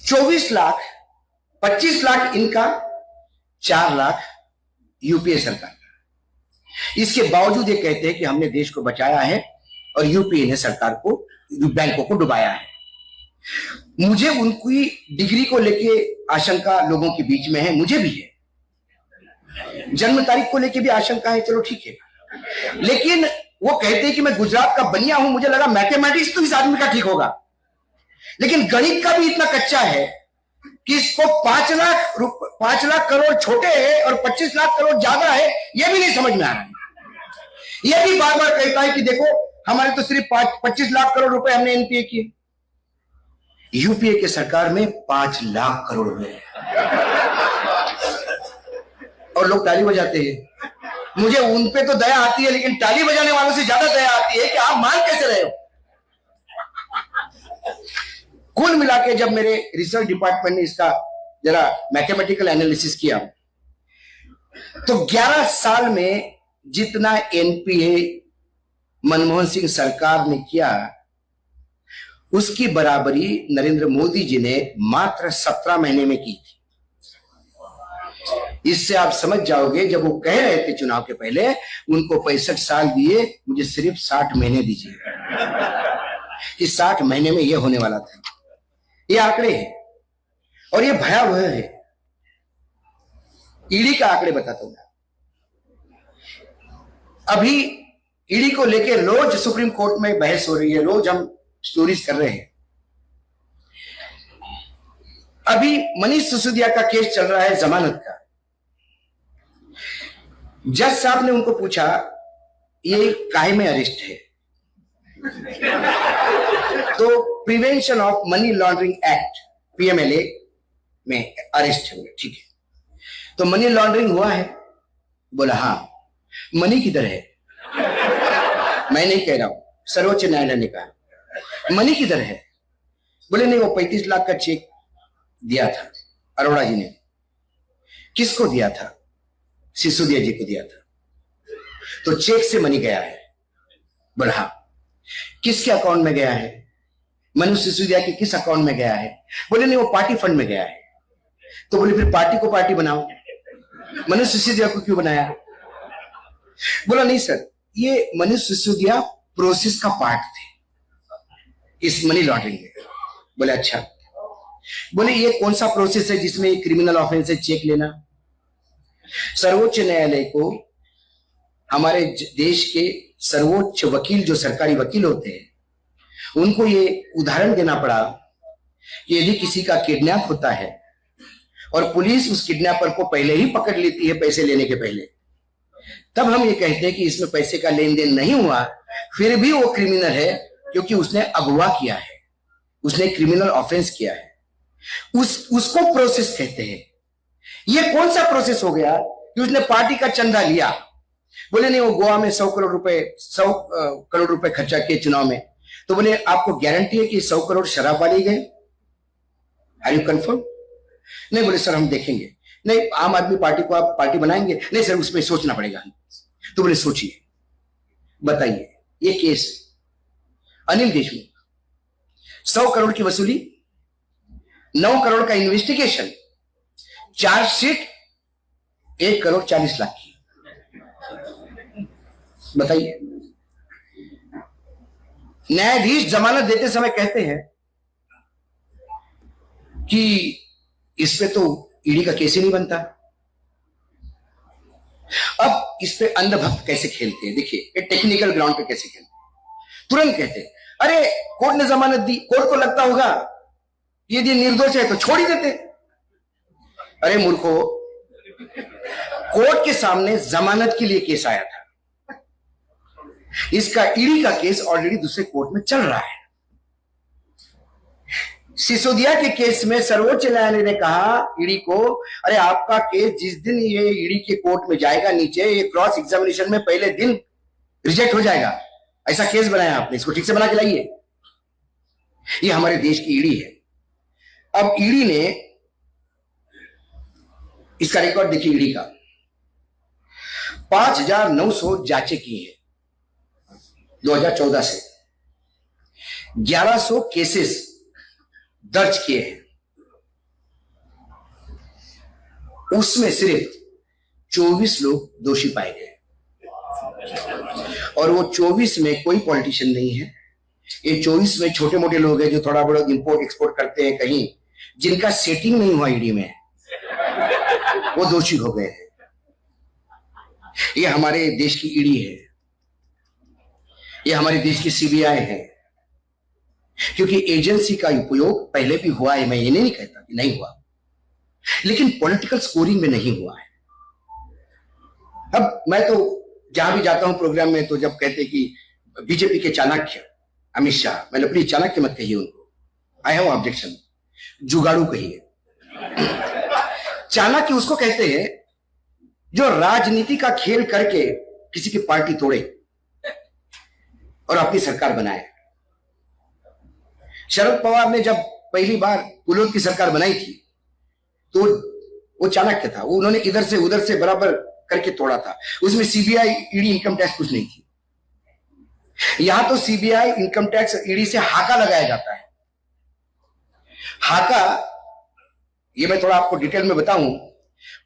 24 लाख 25 लाख इनका, 4 लाख यूपीए सरकार का। इसके बावजूद ये कहते हैं कि हमने देश को बचाया है और यूपीए ने सरकार को, बैंकों को डुबाया है। मुझे उनकी डिग्री को लेके आशंका लोगों के बीच में है, मुझे भी है। जन्म तारीख को लेके भी आशंका है, चलो ठीक है। लेकिन वो कहते हैं कि मैं गुजरात का बनिया हूं, मुझे लगा मैथमेटिक्स तो इस आदमी का ठीक होगा, लेकिन गणित का भी इतना कच्चा है कि इसको 5 लाख करोड़ छोटे है और 25 लाख करोड़ ज्यादा है, यह भी नहीं समझ में आ रहा है। यह भी बार बार कहता है कि देखो हमारे तो सिर्फ 25 लाख करोड़ रुपए हमने एनपीए किए। यूपीए के सरकार में 5 लाख करोड़ हुए और लोग ताली बजाते हैं। मुझे उन पे तो दया आती है, लेकिन ताली बजाने वालों से ज्यादा दया आती है कि आप मान कैसे रहे हो। कुल मिला के जब मेरे रिसर्च डिपार्टमेंट ने इसका जरा मैथमेटिकल एनालिसिस किया तो 11 साल में जितना एनपीए मनमोहन सिंह सरकार ने किया उसकी बराबरी नरेंद्र मोदी जी ने मात्र 17 महीने में की थी। इससे आप समझ जाओगे, जब वो कह रहे थे चुनाव के पहले उनको 65 साल दिए, मुझे सिर्फ 60 महीने दीजिए, कि 60 महीने में यह होने वाला था। ये आंकड़े हैं और ये भयावह है। ईडी का आंकड़े बताता हूं। अभी ईडी को लेकर रोज सुप्रीम कोर्ट में बहस हो रही है, रोज हम स्टोरीज कर रहे हैं। अभी मनीष सिसोदिया का केस चल रहा है जमानत का। जज साहब ने उनको पूछा ये काहे में अरेस्ट है, तो prevention of money laundering act PMLA में अरेस्ट हुए। ठीक है, तो मनी लॉन्ड्रिंग हुआ है? बोला हाँ। मनी किधर है? मैं नहीं कह रहा हूं, सर्वोच्च न्यायालय ने कहा मनी किधर है। बोले नहीं, वो 35 लाख का चेक दिया था अरोड़ा जी ने। किसको दिया था? सिसोदिया जी को दिया था, तो चेक से मनी गया है। बोला हाँ। किसके अकाउंट में गया है? मनीष सिसोदिया के किस अकाउंट में गया है? बोले नहीं, वो पार्टी फंड में गया है। तो बोले फिर पार्टी को पार्टी बनाओ, मनीष सिसोदिया को क्यों बनाया? बोला नहीं सर, ये मनीष सिसोदिया प्रोसेस का पार्ट थे इस मनी लॉन्ड्रिंग में। बोले अच्छा। बोले ये कौन सा प्रोसेस है जिसमें क्रिमिनल ऑफेंस है चेक लेना? सर्वोच्च न्यायालय को हमारे देश के सर्वोच्च वकील, जो सरकारी वकील होते हैं, उनको ये उदाहरण देना पड़ा कि यदि किसी का किडनैप होता है और पुलिस उस किडनैपर को पहले ही पकड़ लेती है पैसे लेने के पहले, तब हम ये कहते हैं कि इसमें पैसे का लेन देन नहीं हुआ, फिर भी वो क्रिमिनल है क्योंकि उसने अगवा किया है, उसने क्रिमिनल ऑफेंस किया है। उसको प्रोसेस कहते हैं। ये कौन सा प्रोसेस हो गया कि उसने पार्टी का चंदा लिया? बोले नहीं, वो गोवा में 100 करोड़ रुपए खर्चा किए चुनाव में। तो बोले आपको गारंटी है कि 100 करोड़ शराब वाले गए? Are you confirm? नहीं। बोले सर हम देखेंगे। नहीं, आम आदमी पार्टी को आप पार्टी बनाएंगे? नहीं सर, उसमें सोचना पड़ेगा। तो बोले सोचिए, बताइए ये केस अनिल देशमुख, 100 करोड़ की वसूली, 9 करोड़ का इन्वेस्टिगेशन, चार्जशीट 1 करोड़ 40 लाख की। बताइए, न्यायाधीश जमानत देते समय कहते हैं कि इस पे तो ईडी का केस ही नहीं बनता। अब इस पे अंधभक्त कैसे खेलते हैं, देखिए टेक्निकल ग्राउंड पे कैसे खेलते हैं। तुरंत कहते हैं अरे कोर्ट ने जमानत दी, कोर्ट को लगता होगा यदि निर्दोष है तो छोड़ ही देते। अरे मूर्खो, कोर्ट के सामने जमानत के लिए केस आया था, इसका ईडी का केस ऑलरेडी दूसरे कोर्ट में चल रहा है। सिसोदिया के केस में सर्वोच्च न्यायालय ने कहा ईडी को, अरे आपका केस जिस दिन ये ईडी के कोर्ट में जाएगा नीचे, ये क्रॉस एग्जामिनेशन में पहले दिन रिजेक्ट हो जाएगा। ऐसा केस बनाया आपने, इसको ठीक से बना के लाइए। ये हमारे देश की ईडी है। अब ईडी ने इसका रिकॉर्ड देखिए, ईडी का 5900 जांचें की हैं 2014 से, 1100 केसेस दर्ज किए हैं, उसमें सिर्फ 24 लोग दोषी पाए गए और वो 24 में कोई पॉलिटिशियन नहीं है। ये 24 में छोटे मोटे लोग हैं जो थोड़ा बड़ा इंपोर्ट एक्सपोर्ट करते हैं कहीं, जिनका सेटिंग नहीं हुआ ईडी में, वो दोषी हो गए हैं। ये हमारे देश की ईडी है, ये हमारे देश की सीबीआई है, क्योंकि एजेंसी का उपयोग पहले भी हुआ है, मैं ये नहीं कहता कि नहीं हुआ, लेकिन पॉलिटिकल स्कोरिंग में नहीं हुआ है। अब मैं तो जहां भी जाता हूं प्रोग्राम में, तो जब कहते कि बीजेपी के चाणक्य अमित शाह, मैंने अपनी चाणक्य मत कहिए उनको, आई हैव ऑब्जेक्शन, जुगाड़ू कहिए। चाणक्य उसको कहते हैं जो राजनीति का खेल करके किसी की पार्टी तोड़े और अपनी सरकार बनाए। शरद पवार ने जब पहली बार गुलोत की सरकार बनाई थी तो वो चाणक्य था, वो उन्होंने इधर से उधर से बराबर करके तोड़ा था। उसमें सीबीआई ईडी इनकम टैक्स कुछ नहीं थी। यहां तो सीबीआई इनकम टैक्स ईडी से हाका लगाया जाता है। हाका, ये मैं थोड़ा आपको डिटेल में बताऊं,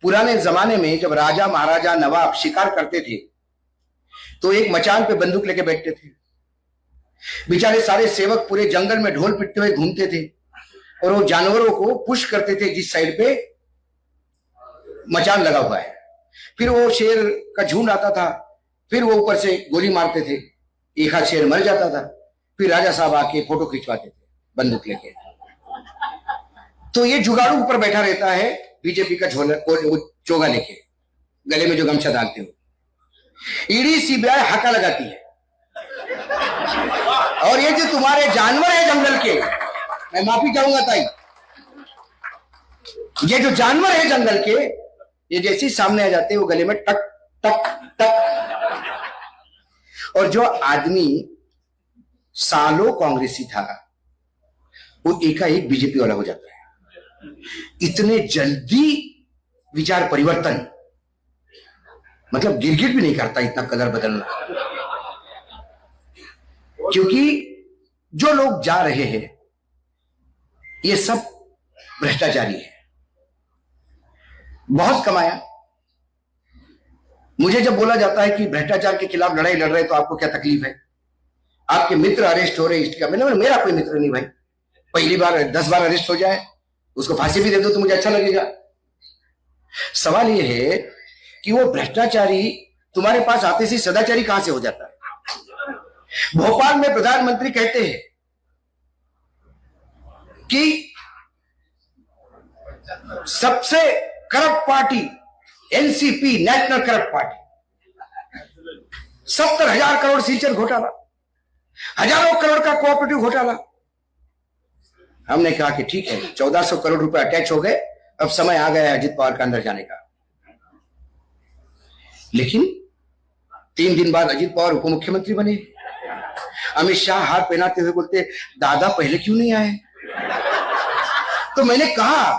पुराने जमाने में जब राजा महाराजा नवाब शिकार करते थे तो एक मचान पे बंदूक लेके बैठते थे। बेचारे सारे सेवक पूरे जंगल में ढोल पिटते हुए घूमते थे और वो जानवरों को पुश करते थे जिस साइड पे मचान लगा हुआ है। फिर वो शेर का झुंड आता था, फिर वो ऊपर से गोली मारते थे, एक हाथ शेर मर जाता था, फिर राजा साहब आके फोटो खिंचवाते थे बंदूक लेके। तो ये जुगाड़ू ऊपर बैठा रहता है बीजेपी का चोगा लेके, गले में जो गमछा डालते हो। ईडी सीबीआई हाका लगाती है और ये जो तुम्हारे जानवर है जंगल के, मैं माफी चाहूंगा ताई, ये जो जानवर है जंगल के, ये जैसे ही सामने आ जाते हैं वो गले में टक टक टक। और जो आदमी सालों कांग्रेसी था वो एकाएक बीजेपी वाला हो जाता है। इतने जल्दी विचार परिवर्तन, मतलब गिरगिट भी नहीं करता इतना कलर बदलना। क्योंकि जो लोग जा रहे हैं ये सब भ्रष्टाचारी है, बहुत कमाया। मुझे जब बोला जाता है कि भ्रष्टाचार के खिलाफ लड़ाई लड़ रहे तो आपको क्या तकलीफ है, आपके मित्र अरेस्ट हो रहे, इसका मैंने, मेरा कोई मित्र नहीं भाई। पहली बार 10 बार अरेस्ट हो जाए, उसको फांसी भी दे दो तो मुझे अच्छा लगेगा। सवाल यह है कि वो भ्रष्टाचारी तुम्हारे पास आते से सदाचारी कहां से हो जाता है। भोपाल में प्रधानमंत्री कहते हैं कि सबसे corrupt party NCP, national corrupt party, 70,000 crore सिंचन घोटाला, हजारों करोड़ का कोऑपरेटिव घोटाला। हमने कहा कि ठीक है, 1400 करोड़ रुपए अटैच हो गए, अब समय आ गया है अजित पवार का अंदर जाने का। लेकिन 3 दिन बाद अजित पवार उप मुख्यमंत्री बने। अमित शाह हार पहनाते हुए बोलते, दादा पहले क्यों नहीं आए। तो मैंने कहा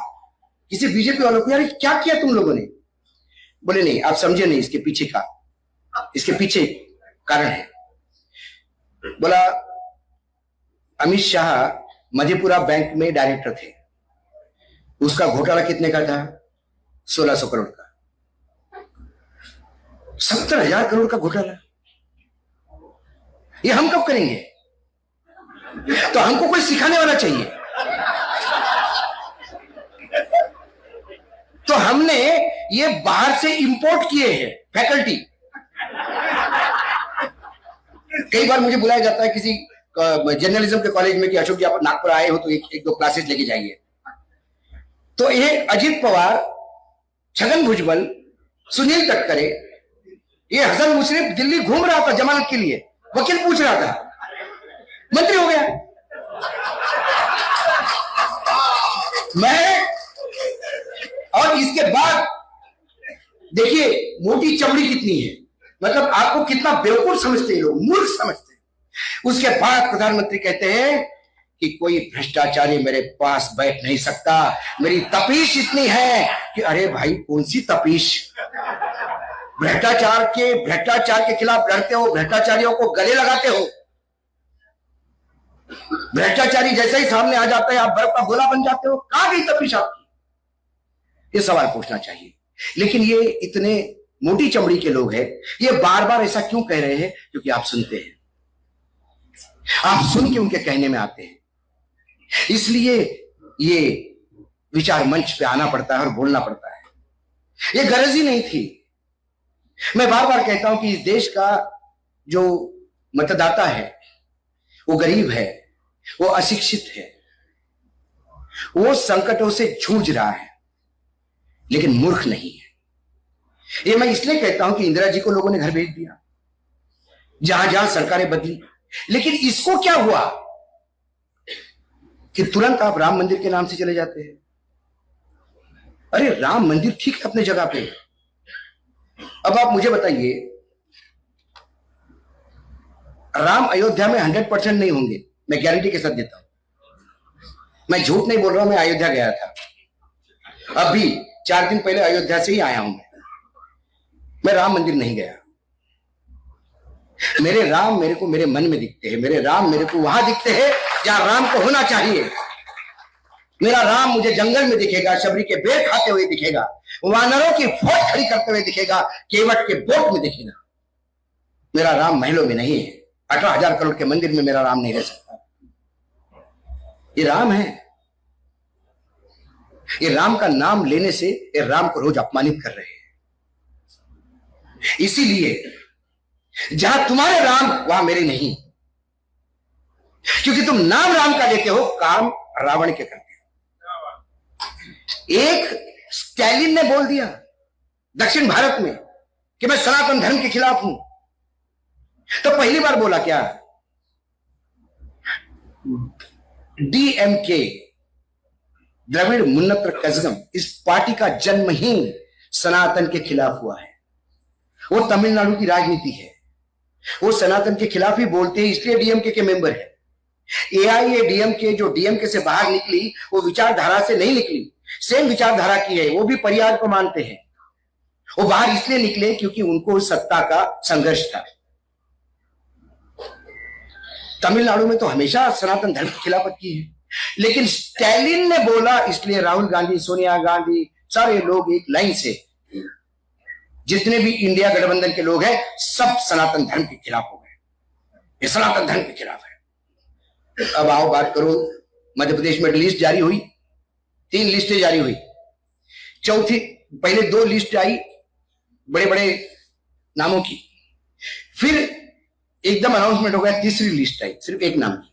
किसी बीजेपी वालों को, यार क्या किया तुम लोगों ने। बोले नहीं, आप समझे नहीं इसके पीछे का, इसके पीछे कारण है। बोला अमित शाह मधेपुरा बैंक में डायरेक्टर थे, उसका घोटाला कितने का था? 1600 करोड़ का। 70,000 करोड़ का घोटाला, ये हम कब करेंगे? तो हमको कोई सिखाने वाला चाहिए। तो हमने ये बाहर से इंपोर्ट किए हैं फैकल्टी। कई बार मुझे बुलाया जाता है किसी जर्नलिज्म के कॉलेज में कि अशोक जी आप नागपुर आए हो तो एक दो क्लासेस लेके जाइए। तो ये अजीत पवार, छगन भुजबल, सुनील तटकरे, ये हसन मुशर्रफ दिल्ली घूम रहा था जमानत के लिए, वकील पूछ रहा था, मंत्री हो गया। मैं और इसके बाद देखिए मोटी चमड़ी कितनी है, मतलब आपको कितना बेवकूफ समझते हैं लोग, मूर्ख समझते हैं। उसके बाद प्रधानमंत्री कहते हैं कि कोई भ्रष्टाचारी मेरे पास बैठ नहीं सकता, मेरी तपीश इतनी है कि अरे भाई कौन सी तपीश? भ्रष्टाचार के खिलाफ लड़ते हो, भ्रष्टाचारियों को गले लगाते हो, भ्रष्टाचारी जैसे ही सामने आ जाता है आप बर्फ का गोला बन जाते हो। कहां गई तपीश आपकी? ये सवाल पूछना चाहिए। लेकिन ये इतने मोटी चमड़ी के लोग हैं, ये बार बार ऐसा क्यों कह रहे हैं? क्योंकि आप सुनते हैं, आप सुन के उनके कहने में आते हैं, इसलिए ये विचार मंच पे आना पड़ता है और बोलना पड़ता है। ये गरज ही नहीं थी। मैं बार बार कहता हूं कि इस देश का जो मतदाता है वो गरीब है, वो अशिक्षित है, वो संकटों से जूझ रहा है, लेकिन मूर्ख नहीं है। ये मैं इसलिए कहता हूं कि इंदिरा जी को लोगों ने घर भेज दिया, जहां जहां सरकारें बदली, लेकिन इसको क्या हुआ कि तुरंत आप राम मंदिर के नाम से चले जाते हैं। अरे राम मंदिर ठीक है अपने जगह पे। अब आप मुझे बताइए, राम अयोध्या में 100% नहीं होंगे, मैं गारंटी के साथ देता हूं, मैं झूठ नहीं बोल रहा हूं। मैं अयोध्या गया था, अभी 4 दिन पहले अयोध्या से ही आया हूं। मैं राम मंदिर नहीं गया। मेरे राम मेरे को मेरे मन में दिखते हैं, मेरे राम मेरे को वहां दिखते हैं जहां राम को होना चाहिए। मेरा राम मुझे जंगल में दिखेगा, शबरी के बेर खाते हुए दिखेगा, वानरों की फौज खड़ी करते हुए दिखेगा, केवट के बोट में दिखेगा। मेरा राम महलों में नहीं है, 18,000 करोड़ के मंदिर में मेरा राम नहीं रह सकता। ये राम है। ये राम का नाम लेने से ये राम को रोज अपमानित कर रहे हैं। इसीलिए जहां तुम्हारे राम वहां मेरे नहीं, क्योंकि तुम नाम राम का लेते हो, काम रावण के करते हो। एक स्टैलिन ने बोल दिया दक्षिण भारत में कि मैं सनातन धर्म के खिलाफ हूं, तो पहली बार बोला क्या? डीएमके, द्रविड़ मुन्नत्र कजगम, इस पार्टी का जन्म ही सनातन के खिलाफ हुआ है। वो तमिलनाडु की राजनीति है, वो सनातन के खिलाफ ही बोलते हैं, इसलिए डीएमके के मेंबर है। एआईएडीएमके जो डीएमके से बाहर निकली, वो विचारधारा से नहीं निकली, सेम विचारधारा की है, वो भी परिवार को मानते हैं। वो बाहर इसलिए निकले क्योंकि उनको सत्ता का संघर्ष था। तमिलनाडु में तो हमेशा सनातन धर्म की खिलाफत की है, लेकिन स्टैलिन ने बोला, इसलिए राहुल गांधी, सोनिया गांधी, सारे लोग एक लाइन से, जितने भी इंडिया गठबंधन के लोग हैं, सब सनातन धर्म के खिलाफ हो गए। ये सनातन धर्म के खिलाफ है। अब आओ बात करो, मध्य प्रदेश में लिस्ट जारी हुई, 3 लिस्टें जारी हुई, चौथी, पहले 2 लिस्ट आई बड़े बड़े नामों की, फिर एकदम अनाउंसमेंट हो गया, तीसरी लिस्ट आई सिर्फ एक नाम की,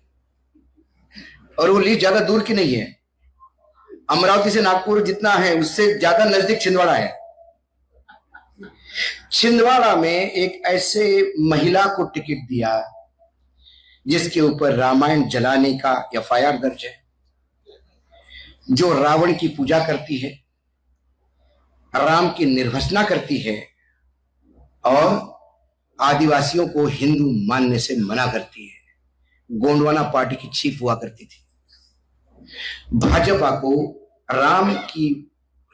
और वो लिस्ट ज्यादा दूर की नहीं है, अमरावती से नागपुर जितना है उससे ज्यादा नजदीक छिंदवाड़ा है। छिंदवाड़ा में एक ऐसे महिला को टिकट दिया जिसके ऊपर रामायण जलाने का एफआईआर दर्ज है, जो रावण की पूजा करती है, राम की निर्वसना करती है और आदिवासियों को हिंदू मानने से मना करती है। गोंडवाना पार्टी की चीफ हुआ करती थी। भाजपा को राम की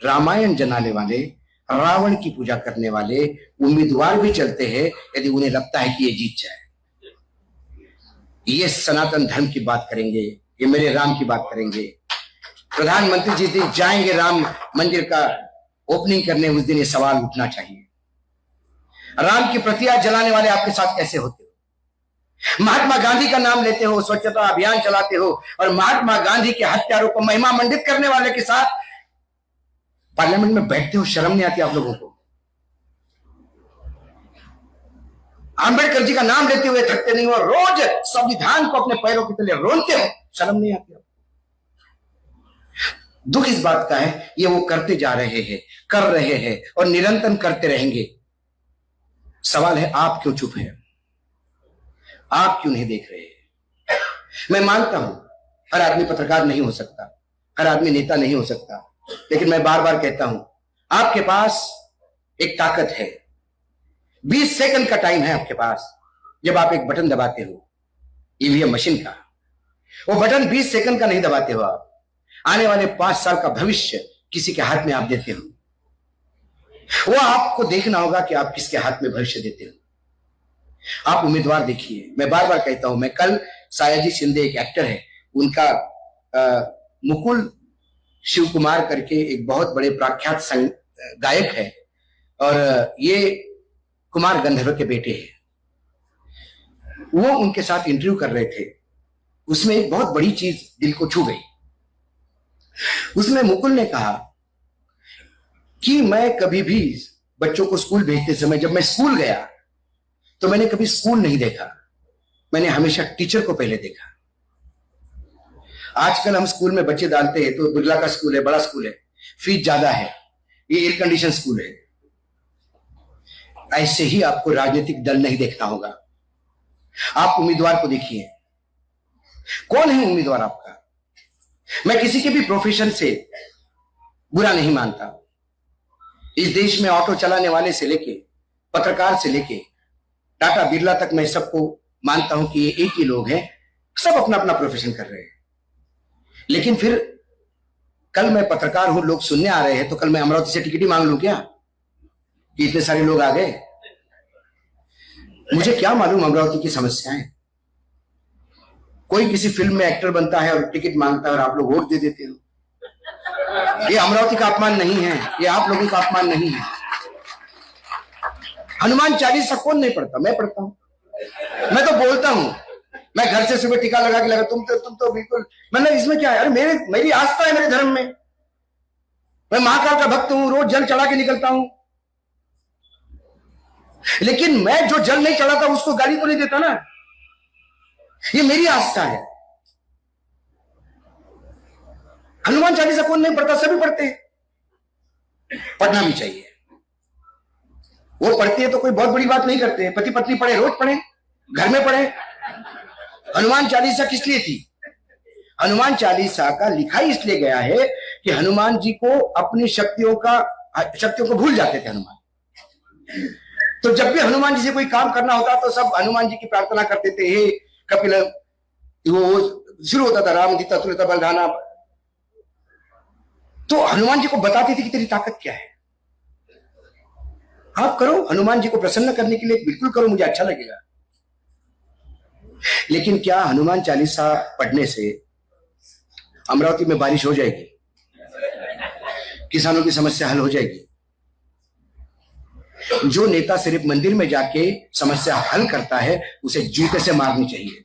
रामायण जलाने वाले, रावण की पूजा करने वाले उम्मीदवार भी चलते हैं यदि उन्हें लगता है कि ये जीत जाए। ये सनातन धर्म की बात करेंगे, ये मेरे राम की बात करेंगे। प्रधानमंत्री जिस दिन जाएंगे राम मंदिर का ओपनिंग करने, उस दिन ये सवाल उठना चाहिए, राम की प्रतिया जलाने वाले आपके साथ कैसे होते हो? महात्मा गांधी का नाम लेते हो, स्वच्छता अभियान चलाते हो, और महात्मा गांधी के हत्यारों को महिमा मंडित करने वाले के साथ पार्लियामेंट में बैठते हो। शर्म नहीं आती आप लोगों को? अंबेडकर जी का नाम लेते हुए थकते नहीं हो, रोज संविधान को अपने पैरों के तले रोनते हो, शर्म नहीं आती? दुख इस बात का है, ये वो करते जा रहे हैं, कर रहे हैं और निरंतर करते रहेंगे। सवाल है आप क्यों चुप हैं? आप क्यों नहीं देख रहे? मैं मानता हूं हर आदमी पत्रकार नहीं हो सकता, हर आदमी नेता नहीं हो सकता, लेकिन मैं बार बार कहता हूं आपके पास एक ताकत है, 20 सेकंड का टाइम है आपके पास। जब आप एक बटन दबाते हो ईवीएम मशीन का, वो बटन 20 सेकंड का नहीं दबाते हो आप, आने वाले 5 साल का भविष्य किसी के हाथ में आप देते हो। वो आपको देखना होगा कि आप किसके हाथ में भविष्य देते हो। आप उम्मीदवार देखिए। मैं बार बार कहता हूं, मैं कल सायाजी शिंदे एक एक्टर है, उनका मुकुल शिव कुमार करके एक बहुत बड़े प्रख्यात गायक है, और ये कुमार गंधर्व के बेटे हैं। वो उनके साथ इंटरव्यू कर रहे थे, उसमें एक बहुत बड़ी चीज दिल को छू गई। उसमें मुकुल ने कहा कि मैं कभी भी बच्चों को स्कूल भेजते समय, जब मैं स्कूल गया तो मैंने कभी स्कूल नहीं देखा, मैंने हमेशा टीचर को पहले देखा। आजकल हम स्कूल में बच्चे डालते हैं तो बिरला का स्कूल है, बड़ा स्कूल है, फीस ज्यादा है, ये एयर कंडीशन स्कूल है। ऐसे ही आपको राजनीतिक दल नहीं देखना होगा, आप उम्मीदवार को देखिए। कौन है उम्मीदवार आपका? मैं किसी के भी प्रोफेशन से बुरा नहीं मानता। इस देश में ऑटो चलाने वाले से लेके पत्रकार से लेके टाटा बिरला तक मैं सबको मानता हूं कि ये एक ही लोग हैं, सब अपना अपना प्रोफेशन कर रहे हैं। लेकिन फिर कल मैं पत्रकार हूं, लोग सुनने आ रहे हैं, तो कल मैं अमरावती से टिकट ही मांग लूं क्या कि इतने सारे लोग आ गए? मुझे क्या मालूम अमरावती की समस्याएं। कोई किसी फिल्म में एक्टर बनता है और टिकट मांगता है और आप लोग वोट दे देते हो। ये अमरावती का अपमान नहीं है, ये आप लोगों का अपमान नहीं है। हनुमान चालीसा कौन नहीं पढ़ता? मैं पढ़ता हूं, मैं तो बोलता हूं, मैं घर से सुबह टीका लगा के लगा, तुम तो बिल्कुल, मैंने इसमें क्या है? अरे मेरी आस्था है मेरे धर्म में, मैं महाकाल का भक्त हूं, रोज जल चढ़ा के निकलता हूं। लेकिन मैं जो जल नहीं चढ़ाता उसको गाली तो नहीं देता ना, ये मेरी आस्था है। हनुमान चालीसा कौन नहीं पढ़ता? सभी पढ़ते हैं, पढ़ना भी चाहिए। वो पढ़ते हैं तो कोई बहुत बड़ी बात नहीं करते, पति पत्नी पढ़े, रोज पढ़े, घर में पढ़े। हनुमान चालीसा किस लिए थी? हनुमान चालीसा का लिखा ही इसलिए गया है कि हनुमान जी को अपनी शक्तियों को भूल जाते थे हनुमान। तो जब भी हनुमान जी से कोई काम करना होता तो सब हनुमान जी की प्रार्थना करते थे, हे कपिल, वो शुरू होता था राम दीता तुलिता बलधाना। तो हनुमान जी को बताती थी कि तेरी ताकत क्या है, आप करो, हनुमान जी को प्रसन्न करने के लिए बिल्कुल करो, मुझे अच्छा लगेगा। लेकिन क्या हनुमान चालीसा पढ़ने से अमरावती में बारिश हो जाएगी? किसानों की समस्या हल हो जाएगी? जो नेता सिर्फ मंदिर में जाके समस्या हल करता है उसे जूते से मारनी चाहिए।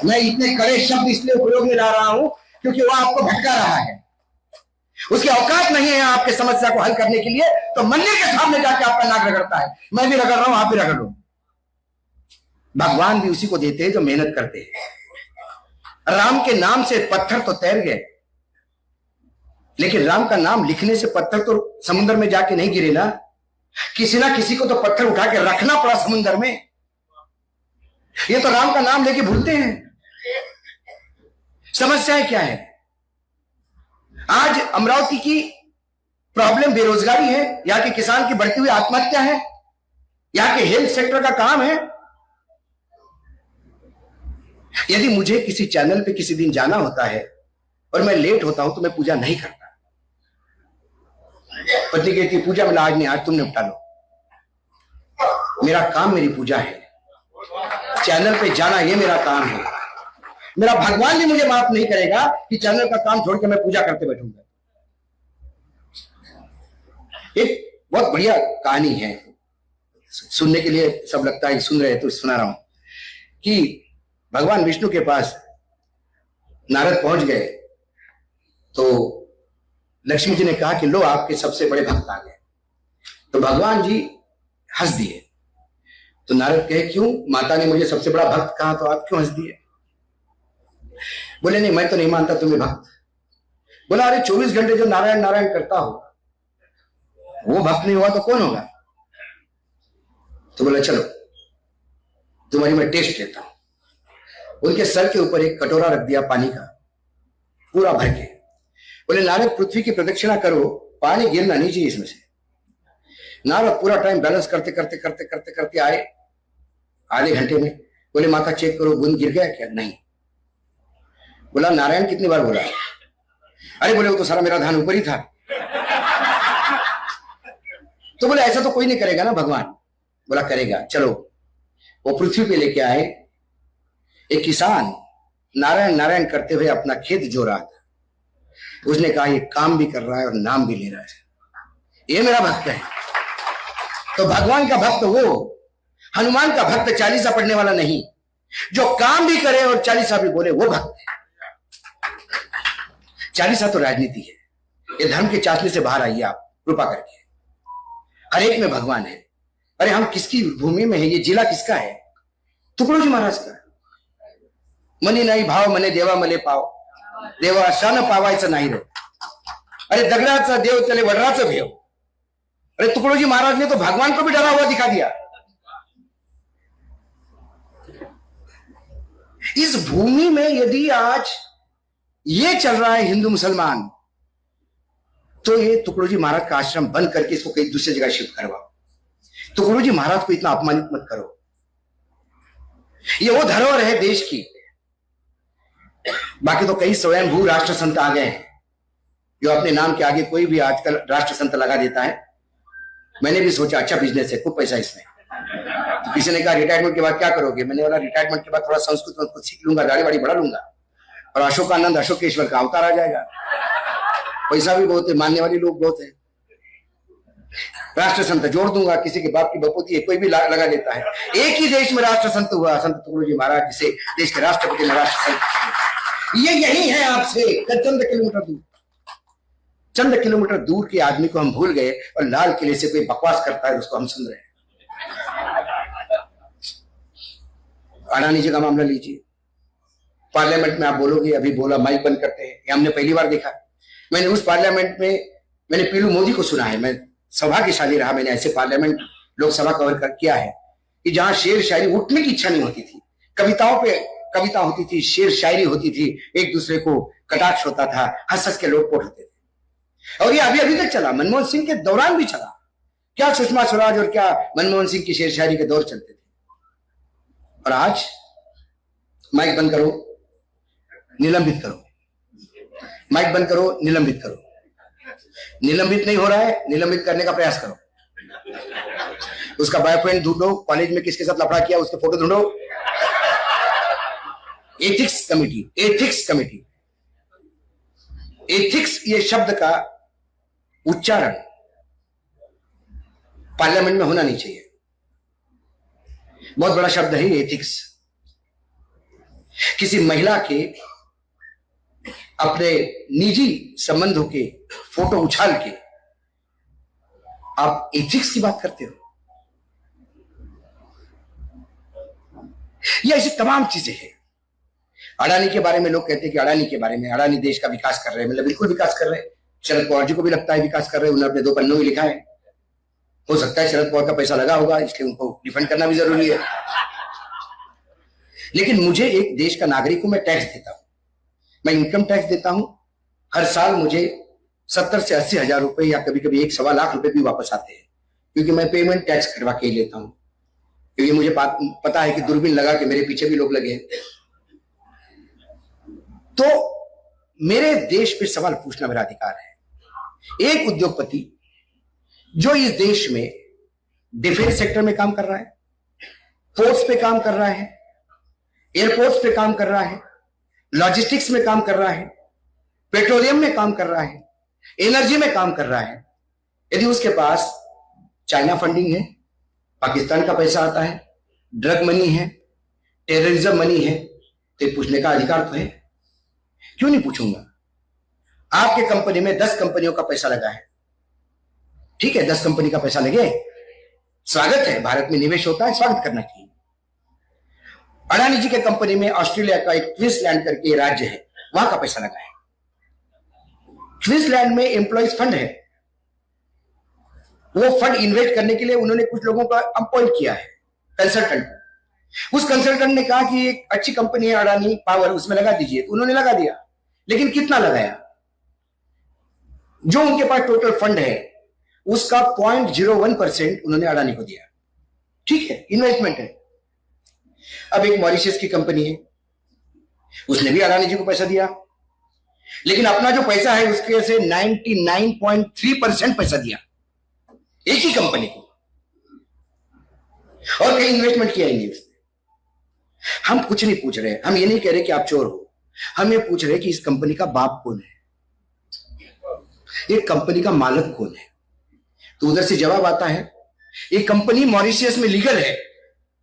मैं इतने कड़े शब्द इसलिए उपयोग में ला रहा हूं क्योंकि वो आपको भटका रहा है, उसकी औकात नहीं है आपके समस्या को हल करने के लिए, तो मंदिर के सामने जाके आपका नाक रगड़ता है। मैं भी रगड़ रहा हूं, आप भी रगड़ लो। भगवान भी उसी को देते हैं जो मेहनत करते हैं। राम के नाम से पत्थर तो तैर गए, लेकिन राम का नाम लिखने से पत्थर तो समुद्र में जाके नहीं गिरे ना, किसी ना किसी को तो पत्थर उठा के रखना पड़ा समुद्र में। ये तो राम का नाम लेके भूलते हैं। समस्याएं क्या है? आज अमरावती की प्रॉब्लम बेरोजगारी है, यहां के किसान की बढ़ती हुई आत्महत्या है, यहां के हेल्थ सेक्टर का काम है। यदि मुझे किसी चैनल पे किसी दिन जाना होता है और मैं लेट होता हूं तो मैं पूजा नहीं करता। पत्नी कहती है पूजा, मतलब आज नहीं, आज तुम निपटा लो, मेरा काम मेरी पूजा है। चैनल पे जाना ये मेरा काम है। मेरा भगवान भी मुझे माफ नहीं करेगा कि चैनल का काम छोड़ के मैं पूजा करते बैठूंगा। एक बहुत बढ़िया कहानी है, सुनने के लिए सब लगता है सुन रहे तो सुना रहा हूं कि भगवान विष्णु के पास नारद पहुंच गए तो लक्ष्मी जी ने कहा कि लो आपके सबसे बड़े भक्त आ गए। तो भगवान जी हंस दिए। तो नारद कहे क्यों, माता ने मुझे सबसे बड़ा भक्त कहा तो आप क्यों हंस दिए? बोले नहीं मैं तो नहीं मानता तुम्हें भक्त। बोला अरे 24 घंटे जो नारायण नारायण करता हो वो भक्त नहीं हुआ तो कौन होगा? तो बोला चलो तुम्हारी मैं टेस्ट लेता हूं। उनके सर के ऊपर एक कटोरा रख दिया पानी का पूरा भर के। बोले नारद पृथ्वी की प्रदक्षिणा करो, पानी गिरना नहीं चाहिए इसमें से। नारद पूरा टाइम बैलेंस करते करते करते करते करते आए आधे घंटे में। बोले माता चेक करो बूंद गिर गया क्या? नहीं। बोला नारायण कितनी बार बोला? अरे बोले वो तो सारा मेरा ध्यान ऊपर ही था। तो बोले ऐसा तो कोई नहीं करेगा ना भगवान? बोला करेगा। चलो वो पृथ्वी पे लेके आए। एक किसान नारायण नारायण करते हुए अपना खेत जो रहा था, उसने कहा ये काम भी कर रहा है और नाम भी ले रहा है, ये मेरा भक्त है। तो भगवान का भक्त वो, हनुमान का भक्त चालीसा पढ़ने वाला नहीं, जो काम भी करे और चालीसा भी बोले वो भक्त है। चालीसा तो राजनीति है, ये धर्म के चाशनी से बाहर आइए आप कृपा करके। हर एक में भगवान है। अरे हम किसकी भूमि में है? ये जिला किसका है? तुकडोजी महाराज का। मनी नाही भाव मने देवा मले पाव, देवा अशा न पावायचं नाही रे। अरे दगडाचा देव त्याले वडराचं भेव। अरे तुकडोजी महाराज ने तो भगवान को भी डरा हुआ दिखा दिया। इस भूमि में यदि आज ये चल रहा है हिंदू मुसलमान, तो ये तुकडोजी महाराज का आश्रम बंद करके इसको कहीं दूसरी जगह शिफ्ट करवाओ। तुकडोजी महाराज को इतना अपमानित मत करो। ये वो धरोहर है देश की। बाकी तो कई स्वयंभू राष्ट्र संत आ गए हैं जो अपने नाम के आगे कोई भी आजकल राष्ट्र संत लगा देता है। मैंने भी सोचा अच्छा बिजनेस है, खूब पैसा इसमें। तो किसी ने कहा रिटायरमेंट के बाद क्या करोगे? मैंने बोला रिटायरमेंट के बाद थोड़ा संस्कृत सीख लूंगा, दाढ़ी वाड़ी बढ़ा लूंगा और अशोकानंद अशोकेश्वर का अवतार आ जाएगा। पैसा भी बहुत है, मानने वाले लोग बहुत है। राष्ट्र संत जोड़ दूंगा, किसी के बाप की बपोती है कोई भी लगा देता है। एक ही देश में राष्ट्र संत हुआ, संत तुकडोजी महाराज, जिसे देश के राष्ट्रपति ने राष्ट्र संत। ये यही है आपसे चंद किलोमीटर दूर। चंद किलोमीटर दूर के आदमी को हम भूल गए और लाल किले से कोई बकवास करता है उसको हम सुन रहे हैं। अडानी जी का मामला लीजिए, पार्लियामेंट में आप बोलोगे अभी बोला माइक बंद करते हैं, ये हमने पहली बार देखा। मैंने उस पार्लियामेंट में मैंने पीलू मोदी को सुना है। मैं सौभाग्यशाली रहा, मैंने ऐसे पार्लियामेंट लोकसभा कवर किया है कि जहां शेर शायरी उठने की इच्छा नहीं होती थी, कविताओं पे कविता होती थी, शेर शायरी होती थी, एक दूसरे को कटाक्ष होता था, हंस हंस के लोटपोट होते थे। और ये अभी तक चला, मनमोहन सिंह के दौरान भी चला। क्या सुषमा स्वराज और क्या मनमोहन सिंह की शेर शायरी के दौर चलते थे। और आज माइक बंद करो निलंबित करो, माइक बंद करो निलंबित करो। निलंबित नहीं हो रहा है, निलंबित करने का प्रयास करो। उसका बॉयफ्रेंड ढूंढो, कॉलेज में किसके साथ लफड़ा किया उसके फोटो ढूंढो। Ethics committee, ethics committee, ethics ये शब्द का उच्चारण पार्लियामेंट में होना नहीं चाहिए। बहुत बड़ा शब्द है एथिक्स। किसी महिला के अपने निजी संबंधों के फोटो उछाल के आप एथिक्स की बात करते हो। ये ऐसी तमाम चीजें हैं। अडानी के बारे में लोग कहते हैं कि अडानी के बारे में, अडानी देश का विकास कर रहे हैं। मतलब बिल्कुल विकास कर रहे हैं। शरद पवार जी को भी लगता है विकास कर रहे हैं, उन्होंने अपने 2 पन्नों में लिखा है। हो सकता है शरद पवार का पैसा लगा होगा, इसलिए उनको डिफेंड करना भी जरूरी है। लेकिन मुझे एक देश का नागरिक हूं, मैं टैक्स देता हूं, मैं इनकम टैक्स देता हूं। हर साल मुझे 70 से 80 हजार रुपए या कभी कभी 1-1.25 लाख रुपए भी वापस आते हैं, क्योंकि मैं पेमेंट टैक्स करवा के ही लेता हूं। क्योंकि मुझे पता है कि दूरबीन लगा के मेरे पीछे भी लोग लगे। तो मेरे देश पे सवाल पूछना मेरा अधिकार है। एक उद्योगपति जो इस देश में डिफेंस सेक्टर में काम कर रहा है, फोर्स पे काम कर रहा है, एयरपोर्ट्स पे काम कर रहा है, लॉजिस्टिक्स में काम कर रहा है, पेट्रोलियम में काम कर रहा है, एनर्जी में काम कर रहा है, यदि उसके पास चाइना फंडिंग है, पाकिस्तान का पैसा आता है, ड्रग मनी है, टेररिज्म मनी है, तो पूछने का अधिकार तो है। क्यों नहीं पूछूंगा? आपके कंपनी में 10 कंपनियों का पैसा लगा है, ठीक है, 10 कंपनी का पैसा लगे, स्वागत है, भारत में निवेश होता है, स्वागत करना चाहिए। अडानी जी के कंपनी में ऑस्ट्रेलिया का एक क्वींसलैंड करके राज्य है, वहां का पैसा लगा है। क्वींसलैंड में एम्प्लॉइज फंड है, वो फंड इन्वेस्ट करने के लिए उन्होंने कुछ लोगों का अपॉइंट किया है, कंसल्टेंट। उस कंसल्टेंट ने कहा कि एक अच्छी कंपनी है अडानी पावर, उसमें लगा दीजिए, तो उन्होंने लगा दिया। लेकिन कितना लगाया? जो उनके पास टोटल फंड है उसका 0.01% उन्होंने अडानी को दिया। ठीक है, इन्वेस्टमेंट है। अब एक मॉरिशस की कंपनी है, उसने भी अडानी जी को पैसा दिया, लेकिन अपना जो पैसा है उसके से 99.3% पैसा दिया एक ही कंपनी को, और कहीं इन्वेस्टमेंट किया ही नहीं उसने। हम कुछ नहीं पूछ रहे, हम ये नहीं कह रहे कि आप चोर हो, हम ये पूछ रहे कि इस कंपनी का बाप कौन है, ये कंपनी का मालिक कौन है। तो उधर से जवाब आता है ये कंपनी मॉरिशस में लीगल है।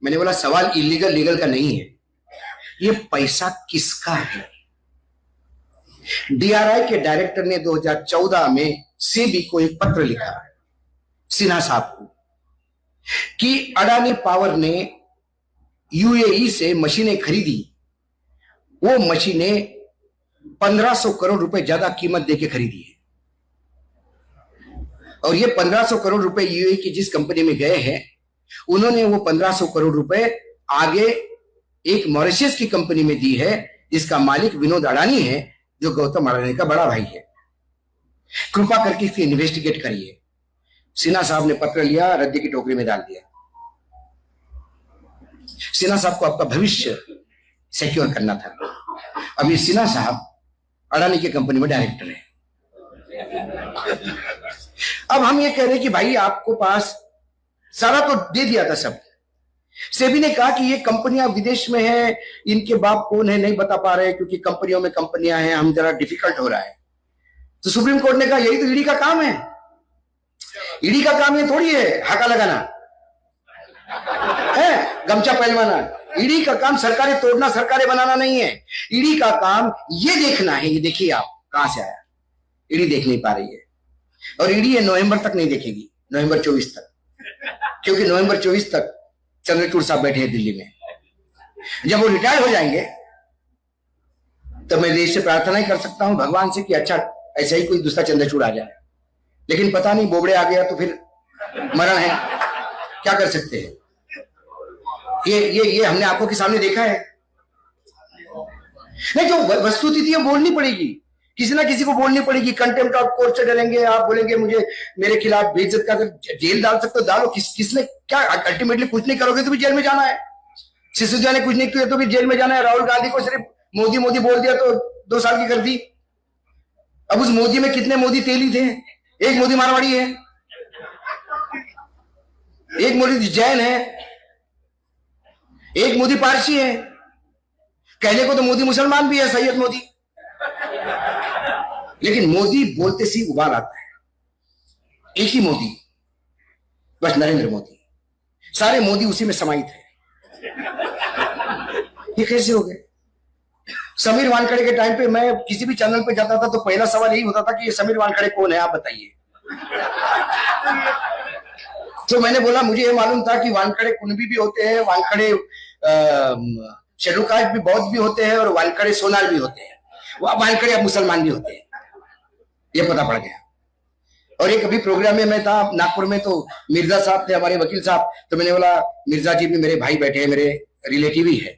मैंने बोला सवाल इलीगल लीगल का नहीं है, ये पैसा किसका है। डीआरआई के डायरेक्टर ने 2014 में सेबी को एक पत्र लिखा, सिन्हा साहब को, कि अडानी पावर ने यूएई से मशीनें खरीदी, वो मशीनें 1500 करोड़ रुपए ज्यादा कीमत देके खरीदी है, और ये 1500 करोड़ रुपए यूएई की जिस कंपनी में गए हैं उन्होंने वो 1500 करोड़ रुपए आगे एक मॉरिशस की कंपनी में दी है, जिसका मालिक विनोद अडानी है, जो गौतम अडानी का बड़ा भाई है। कृपा करके इसकी इन्वेस्टिगेट करिए। सिन्हा साहब ने पत्र लिया, रद्दी की टोकरी में डाल दिया। सिन्हा साहब को आपका भविष्य सिक्योर करना था। अभी सिन्हा साहब अडानी की कंपनी में डायरेक्टर है। अब हम ये कह रहे हैं कि भाई आपको पास सारा तो दे दिया था सब। सेबी ने कहा कि ये कंपनियां विदेश में हैं, इनके बाप कौन है नहीं बता पा रहे क्योंकि कंपनियों में कंपनियां हैं, हम जरा डिफिकल्ट हो रहा है। तो सुप्रीम कोर्ट ने कहा यही तो ईडी का काम है। ईडी का काम ये थोड़ी है हाका लगाना है, गमछा पहलवाना। ईडी का काम सरकारें तोड़ना, सरकारें बनाना नहीं है। ईडी का काम ये देखना है। ये देखिए आप कहां से आया, ईडी देख नहीं पा रही है, और ईडी ये नवंबर तक नहीं देखेगी, नवंबर 24 तक, क्योंकि नवंबर 24 तक चंद्रचूड़ साहब बैठे हैं दिल्ली में। जब वो रिटायर हो जाएंगे तो मैं देश से प्रार्थना ही कर सकता हूं भगवान से कि अच्छा ऐसा ही कोई दूसरा चंद्रचूड़ आ जाए, लेकिन पता नहीं बोबड़े आ गया तो फिर मरण है, क्या कर सकते हैं। ये हमने आंखों के सामने देखा है। नहीं, जो वस्तुस्थिति है बोलनी पड़ेगी, किसी ना किसी को बोलनी पड़ेगी। कंटेम्प्ट ऑफ कोर्ट से डरेंगे, आप बोलेंगे मुझे मेरे खिलाफ बेइज्जत का, जेल डाल सकते हो डालो, किसने क्या, अल्टीमेटली कुछ नहीं करोगे तो भी जेल में जाना है। सिसोदिया ने कुछ नहीं किया तो भी जेल में जाना है। राहुल गांधी को सिर्फ मोदी मोदी बोल दिया तो 2 साल की कर दी। अब उस मोदी में कितने मोदी तेली थे? एक मोदी मारवाड़ी है, एक मोदी जैन है, एक मोदी पारसी है, कहने को तो मोदी मुसलमान भी है, सैयद मोदी। लेकिन मोदी बोलते सी उबाल आता है, एक ही मोदी, बस नरेंद्र मोदी। सारे मोदी उसी में समाहित है। ये कैसे हो गए? समीर वानखड़े के टाइम पे मैं किसी भी चैनल पे जाता था तो पहला सवाल यही होता था कि ये समीर वानखड़े कौन है, आप बताइए। तो मैंने बोला मुझे ये मालूम था कि वानखड़े कुणबी भी होते हैं, वानखड़े शेड्यूल कास्ट भी बौद्ध भी होते हैं, और वानखड़े सोनार भी होते हैं, वानखड़े अब मुसलमान भी होते हैं, ये पता पड़ गया। और एक अभी प्रोग्राम में मैं था नागपुर में, तो मिर्जा साहब थे हमारे वकील साहब, तो मैंने बोला मिर्जा जी भी मेरे भाई बैठे हैं, मेरे रिलेटिव ही है।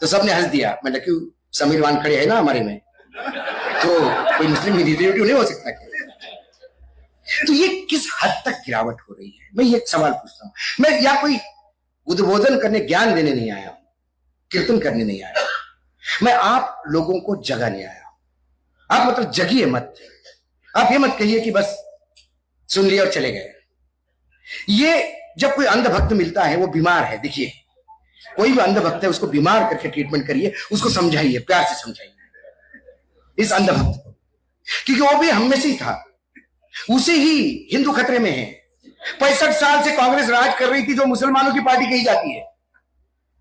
तो सबने हंस दिया। मैंने क्यों, समीर वानखड़े है ना हमारे में, तो कोई मुस्लिम रिलेटिव नहीं हो सकता क्या? तो ये किस हद तक गिरावट हो रही है? मैं ये सवाल पूछता हूं। मैं या कोई उद्बोधन करने, ज्ञान देने नहीं आया हूं, कीर्तन करने नहीं आया, मैं आप लोगों को जगाने आया हूं। आप मतलब जगिए मत, आप ये मत कहिए कि बस सुन लिया और चले गए। ये जब कोई अंधभक्त मिलता है वो बीमार है। देखिए कोई भी अंधभक्त है उसको बीमार करके ट्रीटमेंट करिए, उसको समझाइए, प्यार से समझाइए इस अंधभक्त को, क्योंकि वो भी हम में से ही था। उसे ही हिंदू खतरे में है। 65 साल से कांग्रेस राज कर रही थी, जो मुसलमानों की पार्टी कही जाती है।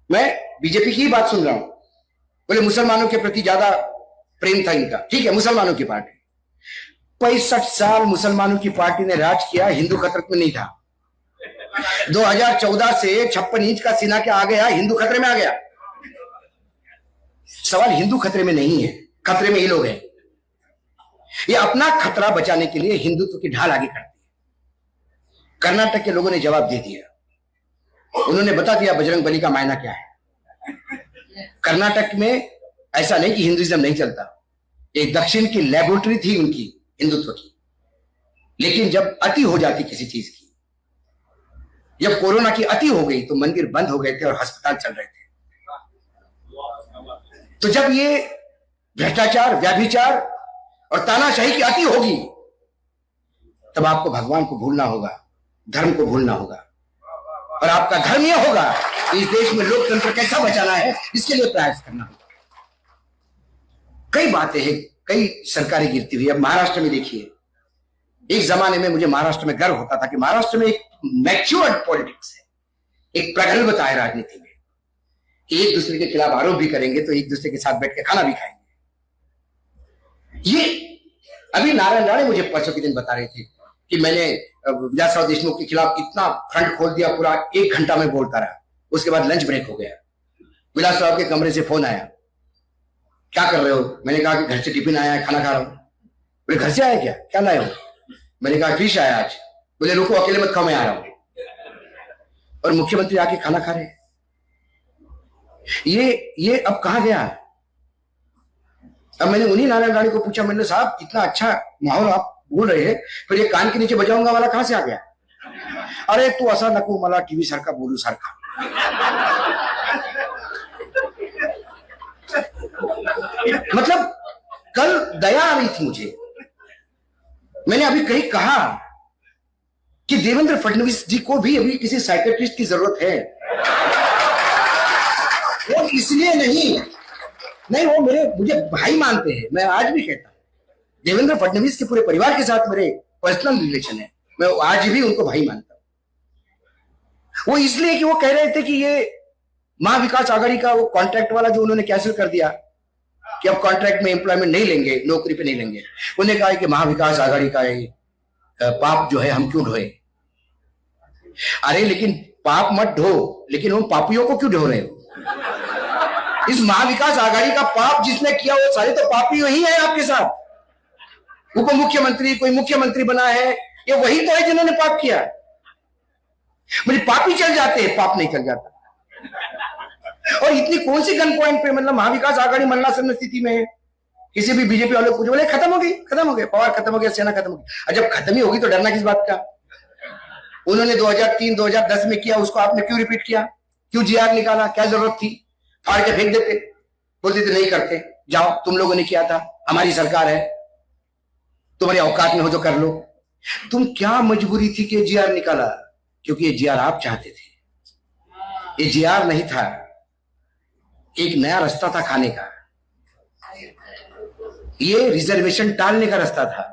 मैं बीजेपी की ही बात सुन रहा हूं, बोले मुसलमानों के प्रति ज्यादा प्रेम था इनका। ठीक है, मुसलमानों की पार्टी। 65 साल मुसलमानों की पार्टी ने राज किया, हिंदू खतरे में नहीं था। 2014 से 56 इंच का सीना क्या आ गया, हिंदू खतरे में आ गया। सवाल हिंदू खतरे में नहीं है, खतरे में ही लोग हैं। ये अपना खतरा बचाने के लिए हिंदुत्व की ढाल आगे करते हैं। कर्नाटक के लोगों ने जवाब दे दिया, उन्होंने बता दिया बजरंग बली का मायना क्या है। कर्नाटक में ऐसा नहीं कि हिंदुइज्म नहीं चलता, ये दक्षिण की लेबोरेटरी थी उनकी हिंदुत्व की। लेकिन जब अति हो जाती किसी चीज की, जब कोरोना की अति हो गई तो मंदिर बंद हो गए थे और अस्पताल चल रहे थे। तो जब ये भ्रष्टाचार, व्याभिचार और तानाशाही की अति होगी, तब आपको भगवान को भूलना होगा, धर्म को भूलना होगा। और आपका धर्म यह होगा कि इस देश में लोकतंत्र कैसा बचाना है, इसके लिए प्रयास करना होगा। कई बातें हैं, कई सरकारें गिरती हुई। अब महाराष्ट्र में देखिए, एक जमाने में मुझे महाराष्ट्र में गर्व होता था कि महाराष्ट्र में एक मैच्योर्ड पॉलिटिक्स है, एक प्रगल्भता है राजनीति में, कि एक दूसरे के खिलाफ आरोप भी करेंगे तो एक दूसरे के साथ बैठ के खाना भी खाएंगे। ये अभी नारायण राणे मुझे परसों के दिन बता रहे थे कि मैंने विलासराव देशमुख के खिलाफ इतना फ्रंट खोल दिया, पूरा 1 घंटा में बोलता रहा। उसके बाद लंच ब्रेक हो गया, विलासराव के कमरे से फोन आया, क्या कर रहे हो? मैंने कहा कि घर से टिफिन आया है, खाना खा रहा हूं। बोले घर से आया क्या लाए हो? मैंने कहा फिश आया आज। बोले रुको, अकेले मत खाओ, मैं आ रहा हूं। और मुख्यमंत्री आके खाना खा रहे। ये अब कहां गया? अब मैंने उन्हीं नारायण राणे को पूछा, मैंने साहब इतना अच्छा माहौल आप बोल रहे हैं, फिर ये कान के नीचे बजाऊंगा वाला कहां से आ गया? अरे तू असा नको मला टीव्ही सारखा बोलू सारखा। मतलब कल दया आ रही थी मुझे। मैंने अभी कहीं कहा कि देवेंद्र फडणवीस जी को भी अभी किसी साइकेट्रिस्ट की जरूरत है। वो इसलिए नहीं, वो मुझे भाई मानते हैं। मैं आज भी कहता हूं, देवेंद्र फडणवीस के पूरे परिवार के साथ मेरे पर्सनल रिलेशन है, मैं आज भी उनको भाई मानता हूं। वो इसलिए कि वो कह रहे थे कि ये महाविकास आघाड़ी का वो कॉन्ट्रैक्ट वाला जो उन्होंने कैंसिल कर दिया कि अब कॉन्ट्रैक्ट में एम्प्लॉयमेंट नहीं लेंगे, नौकरी पे नहीं लेंगे। उन्होंने कहा कि महाविकास आघाड़ी का पाप जो है हम क्यों ढोए? अरे लेकिन पाप मत ढो, लेकिन उन पापियों को क्यों ढो रहे हो? इस महाविकास आघाड़ी का पाप जिसने किया वो सारे तो पापी ही है आपके साथ। उप मुख्यमंत्री, कोई मुख्यमंत्री बना है, ये वही तो है जिन्होंने पाप किया। मुझे पापी चल जाते हैं, पाप नहीं चल जाता। और इतनी कौन सी गन पॉइंट पे, मतलब महाविकास आघाड़ी मरणासन्न स्थिति में है। किसी भी बीजेपी वाले पूछे, बोले खत्म हो गई, पवार खत्म हो गया, सेना खत्म हो गई। और जब खत्म ही होगी तो डरना किस बात का? उन्होंने 2003 2010 में किया, उसको आपने क्यों रिपीट किया? क्यों जीआर निकाला? क्या जरूरत थी? फाड़ के फेंक देते, बोलते थे नहीं करते, जाओ तुम लोगों ने किया था, हमारी सरकार है, तुम्हारी औकात में हो तो कर लो। तुम क्या मजबूरी थी कि जीआर निकाला? क्योंकि ये जीआर आप चाहते थे। ये जीआर नहीं था, एक नया रास्ता था खाने का। ये रिजर्वेशन टालने का रास्ता था।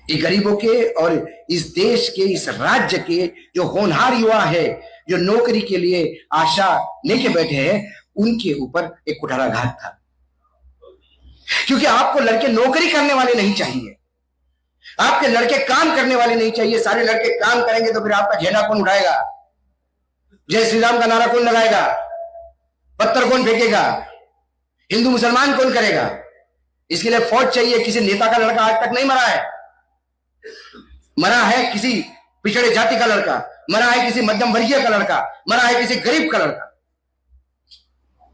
ये गरीबों के और इस देश के, इस राज्य के जो होनहार युवा है, जो नौकरी के लिए आशा लेके बैठे हैं, उनके ऊपर एक कुठाराघात था। क्योंकि आपको लड़के नौकरी करने वाले नहीं चाहिए, आपके लड़के काम करने वाले नहीं चाहिए। सारे लड़के काम करेंगे तो फिर आपका झंडा कौन उठाएगा? जय श्री राम का नारा कौन लगाएगा? पत्थर कौन फेंकेगा? हिंदू मुसलमान कौन करेगा? इसके लिए फौज चाहिए। किसी नेता का लड़का आज तक नहीं मरा है। मरा है किसी पिछड़े जाति का लड़का, मरा है किसी मध्यम वर्गीय का लड़का, मरा है किसी गरीब का लड़का।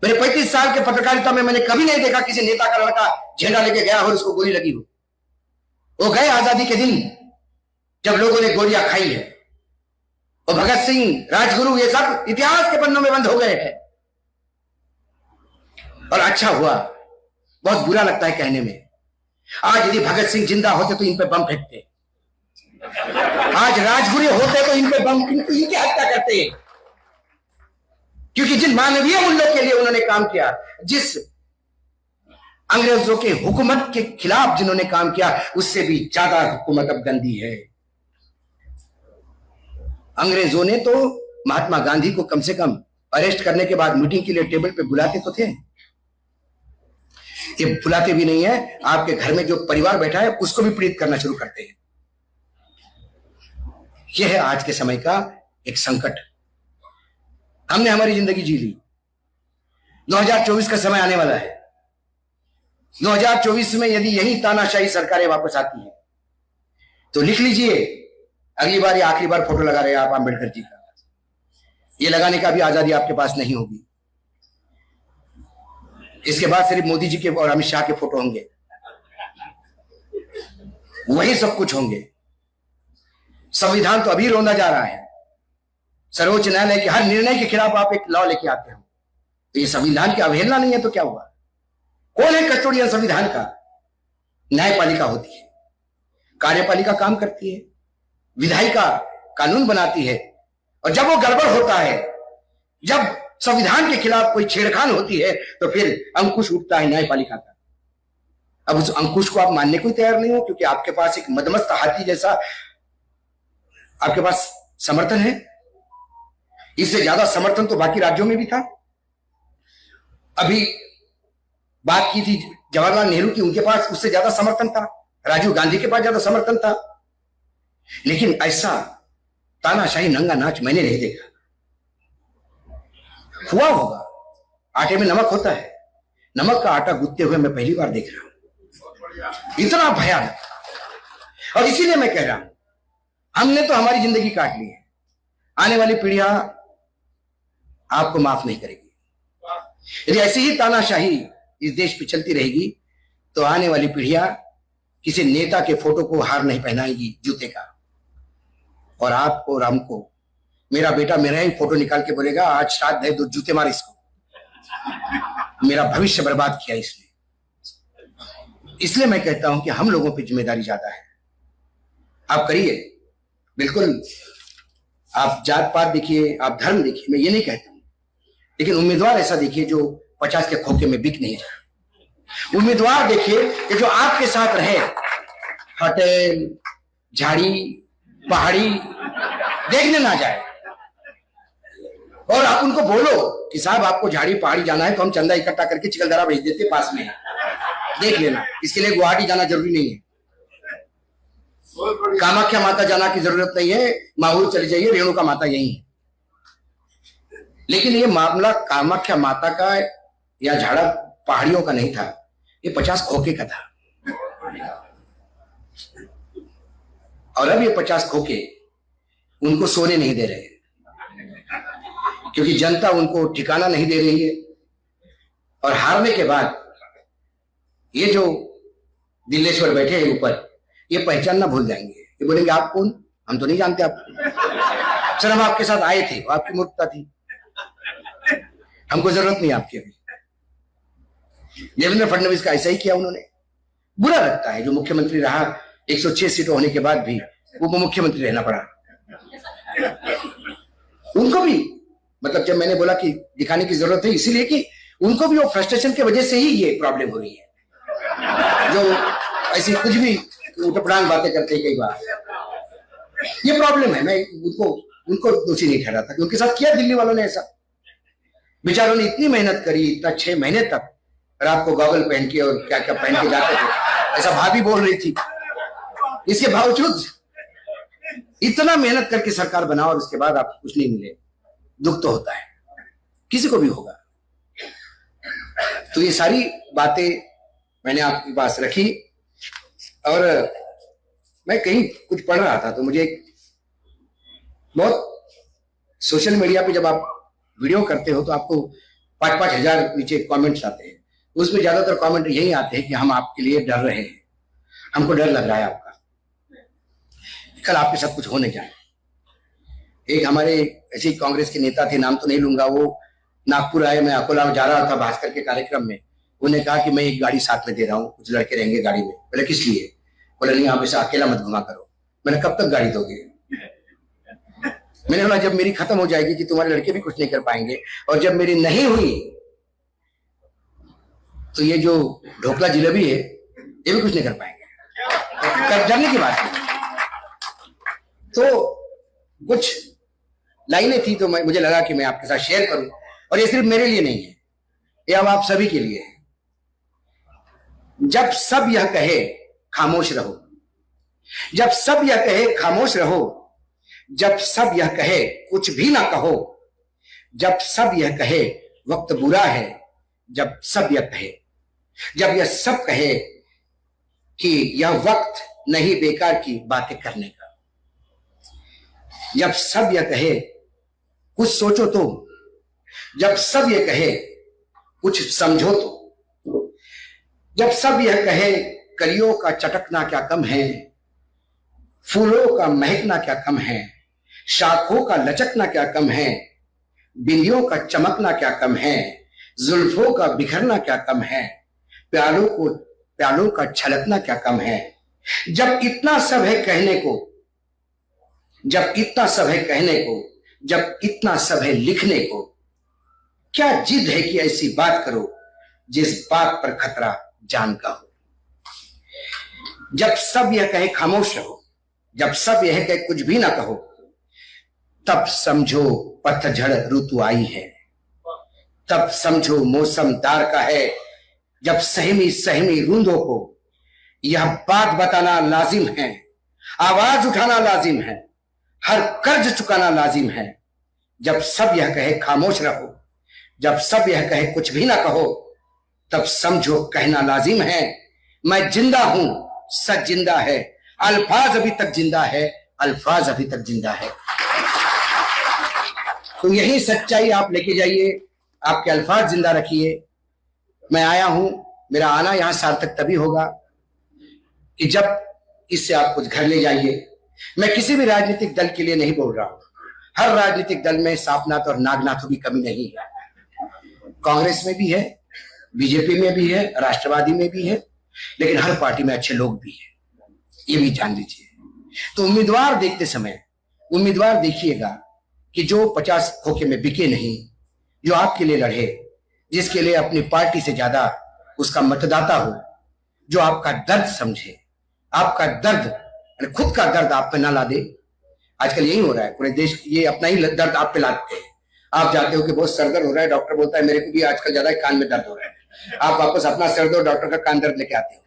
मेरे 35 साल के पत्रकारिता में मैंने कभी नहीं देखा किसी नेता का लड़का झंडा लेके गया हो, उसको गोली लगी हो। वो गए आजादी के दिन जब लोगों ने गोलियां खाई है। और भगत सिंह, राजगुरु, ये सब इतिहास के पन्नों में बंद हो गए हैं। और अच्छा हुआ, बहुत बुरा लगता है कहने में। आज यदि भगत सिंह जिंदा होते तो इन पे बम फेंकते, आज राजगुरु होते तो इन पे बम, इनकी हत्या करते। क्योंकि जिन मानवीय मूल्यों के लिए उन्होंने काम किया, जिस अंग्रेजों के हुकूमत के खिलाफ जिन्होंने काम किया, उससे भी ज्यादा हुकूमत अब गंदी है। अंग्रेजों ने तो महात्मा गांधी को कम से कम अरेस्ट करने के बाद मीटिंग के लिए टेबल पे बुलाते तो थे, ये बुलाते भी नहीं है। आपके घर में जो परिवार बैठा है उसको भी पीड़ित करना शुरू करते हैं। यह है आज के समय का एक संकट। हमने हमारी जिंदगी जी ली, 2024 का समय आने वाला है। 2024 में यदि यही तानाशाही सरकारें वापस आती हैं तो लिख लीजिए, अगली बार या आखिरी बार फोटो लगा रहे हैं आप आंबेडकर जी का। ये लगाने का भी आजादी आपके पास नहीं होगी। इसके बाद सिर्फ मोदी जी के और अमित शाह के फोटो होंगे, वही सब कुछ होंगे। संविधान तो अभी रोंदा जा रहा है। सर्वोच्च न्यायालय के हर निर्णय के खिलाफ आप एक लॉ लेके आते हो, तो ये संविधान की अवहेलना नहीं है तो क्या हुआ? कौन है कस्टोडियन संविधान का? न्यायपालिका होती है, कार्यपालिका काम करती है, विधायिका कानून बनाती है, और जब वो गड़बड़ होता है, जब संविधान के खिलाफ कोई छेड़खानी होती है, तो फिर अंकुश उठता है न्यायपालिका का। अब उस अंकुश को आप मानने को तैयार नहीं हो, क्योंकि आपके पास एक मदमस्त हाथी जैसा आपके पास समर्थन है। इससे ज्यादा समर्थन तो बाकी राज्यों में भी था। अभी बात की थी जवाहरलाल नेहरू की, उनके पास उससे ज्यादा समर्थन था। राजीव गांधी के पास ज्यादा समर्थन था। लेकिन ऐसा तानाशाही नंगा नाच मैंने नहीं देखा। हुआ होगा, आटे में नमक होता है, नमक का आटा गूंथते हुए मैं पहली बार देख रहा हूं, इतना भयानक। और इसीलिए मैं कह रहा हूं, हमने तो हमारी जिंदगी काट ली है, आने वाली पीढ़ियां आपको माफ नहीं करेगी। यदि ऐसी ही तानाशाही इस देश पे चलती रहेगी तो आने वाली पीढ़ियां किसी नेता के फोटो को हार नहीं पहनाएगी जूते का। और आपको और हमको, मेरा बेटा मेरा ही फोटो निकाल के बोलेगा आज श्राद्ध है, 2 जूते मार इसको। मेरा भविष्य बर्बाद किया इसने। इसलिए मैं कहता हूं कि हम लोगों पे जिम्मेदारी ज्यादा है। आप करिए, बिल्कुल आप जात पात देखिए, आप धर्म देखिए, मैं ये नहीं कहता हूं, लेकिन उम्मीदवार ऐसा देखिए जो 50 के खोखे में बिक नहीं जाए। उम्मीदवार देखिए कि जो आपके साथ रहे, होटल, झाड़ी, पहाड़ी देखने ना जाए, और आप उनको बोलो कि साहब आपको झाड़ी पहाड़ी जाना है तो हम चंदा इकट्ठा करके चिकलदरा भेज देते, पास में है, देख लेना। इसके लिए गुवाहाटी जाना जरूरी नहीं है, कामाख्या माता जाना की जरूरत नहीं है, माहौल चले जाइए, रेणुका माता यही है। लेकिन ये मामला कामाख्या माता का या झाड़ा पहाड़ियों का नहीं था, ये 50 खोखे का था। और अब ये 50 खोखे उनको सोने नहीं दे रहे, क्योंकि जनता उनको ठिकाना नहीं दे रही है। और हारने के बाद ये जो दिल्लेश्वर बैठे हैं ऊपर, ये पहचानना भूल जाएंगे। ये बोलेंगे आप कौन? हम तो नहीं जानते आपको। सर हम आपके साथ आए थे, आपकी मूर्खता थी, हमको जरूरत नहीं आपकी। अभी देवेंद्र फडणवीस का ऐसा ही किया उन्होंने। बुरा लगता है जो मुख्यमंत्री रहा, 106 सीटों होने के बाद भी उप मुख्यमंत्री रहना पड़ा उनको भी। मतलब जब मैंने बोला कि दिखाने की जरूरत है, इसीलिए कि उनको भी वो फ्रस्ट्रेशन की वजह से ही ये प्रॉब्लम हो रही है, जो ऐसी कुछ भी उटपटांग बातें करते हैं कई बार, ये प्रॉब्लम है। मैं उनको दोषी नहीं ठहराता, उनके साथ किया दिल्ली वालों ने ऐसा। बेचारों ने इतनी मेहनत करी, इतना 6 महीने तक रात को गॉगल पहन के और क्या क्या पहन के जाते थे, ऐसा भाभी बोल रही थी। इसके बावजूद इतना मेहनत करके सरकार बनाओ और उसके बाद आपको कुछ नहीं मिले, दुख तो होता है, किसी को भी होगा। तो ये सारी बातें मैंने आपके पास रखी। और मैं कहीं कुछ पढ़ रहा था तो मुझे बहुत, सोशल मीडिया पे जब आप वीडियो करते हो तो आपको 5-5 हजार नीचे कमेंट्स आते हैं। उसमें ज्यादातर कमेंट यही आते हैं कि हम आपके लिए डर रहे हैं, हमको डर लग रहा है आपका, कल आपके साथ कुछ होने जाए। एक हमारे ऐसे ही कांग्रेस के नेता थे, नाम तो नहीं लूंगा, वो नागपुर आए, मैं अकोला में जा रहा था भास्कर के कार्यक्रम में। उन्होंने कहा कि मैं एक गाड़ी साथ में दे रहा हूँ, कुछ लड़के रहेंगे गाड़ी में। बोले किस लिए? बोले नहीं आप इसे अकेला मत घुमा करो। मैंने कब तक गाड़ी दोगे? मैंने बोला जब मेरी खत्म हो जाएगी कि तुम्हारे लड़के भी कुछ नहीं कर पाएंगे, और जब मेरी नहीं हुई तो ये जो ढोकला जिलेबी है ये भी कुछ नहीं कर पाएंगे। कर जानने की बात है। तो कुछ लाइनें थी तो मुझे लगा कि मैं आपके साथ शेयर करूं, और ये सिर्फ मेरे लिए नहीं है, ये अब आप सभी के लिए है। जब सब यह कहे खामोश रहो, जब सब यह कहे खामोश रहो, जब सब यह कहे कुछ भी ना कहो, जब सब यह कहे वक्त बुरा है, जब सब यह कहे, जब यह सब कहे कि यह वक्त नहीं बेकार की बातें करने का, जब सब यह कहे कुछ सोचो तो, जब सब यह कहे कुछ समझो तो, जब सब यह कहे कलियों का चटकना क्या कम है, फूलों का महकना क्या कम है, शाखों का लचकना क्या कम है, बिंदियों का चमकना क्या कम है, जुल्फों का बिखरना क्या कम है, प्यालों का छलकना क्या कम है। जब इतना सब है कहने को, जब इतना सब है कहने को, जब इतना सब है लिखने को, क्या जिद है कि ऐसी बात करो जिस बात पर खतरा जान का हो। जब सब यह कहे खामोश रहो, जब सब यह कहे कुछ भी ना कहो, तब समझो पतझड़ ऋतु आई है, तब समझो मौसम दार का है। जब सहमी सहमी रूंदों को यह बात बताना लाजिम है, आवाज उठाना लाजिम है, हर कर्ज चुकाना लाजिम है। जब सब यह कहे खामोश रहो, जब सब यह कहे कुछ भी ना कहो, तब समझो कहना लाजिम है, मैं जिंदा हूं, सच जिंदा है, अल्फाज अभी तक जिंदा है, अल्फाज अभी तक जिंदा है। तो यही सच्चाई आप लेके जाइए, आपके अल्फाज जिंदा रखिए। मैं आया हूं, मेरा आना यहां सार्थक तभी होगा कि जब इससे आप कुछ घर ले जाइए। मैं किसी भी राजनीतिक दल के लिए नहीं बोल रहा हूं, हर राजनीतिक दल में सांपनाथ और नागनाथों की कमी नहीं है। कांग्रेस में भी है, बीजेपी में भी है, राष्ट्रवादी में भी है, लेकिन हर पार्टी में अच्छे लोग भी हैं, ये भी जान लीजिए। तो उम्मीदवार देखते समय उम्मीदवार देखिएगा कि जो 50 खोखे में बिके नहीं, जो आपके लिए लड़े, जिसके लिए अपनी पार्टी से ज्यादा उसका मतदाता हो, जो आपका दर्द समझे, आपका दर्द खुद का दर्द आप पे ना ला दे। आजकल यही हो रहा है, पूरे देश ये अपना ही दर्द आप पे लाते हैं। आप जाते हो कि बहुत सर दर्द हो रहा है, डॉक्टर बोलता है मेरे को भी आजकल ज्यादा कान में दर्द हो रहा है, आप वापस अपना सर दर्द डॉक्टर का कान दर्द लेके आते हो।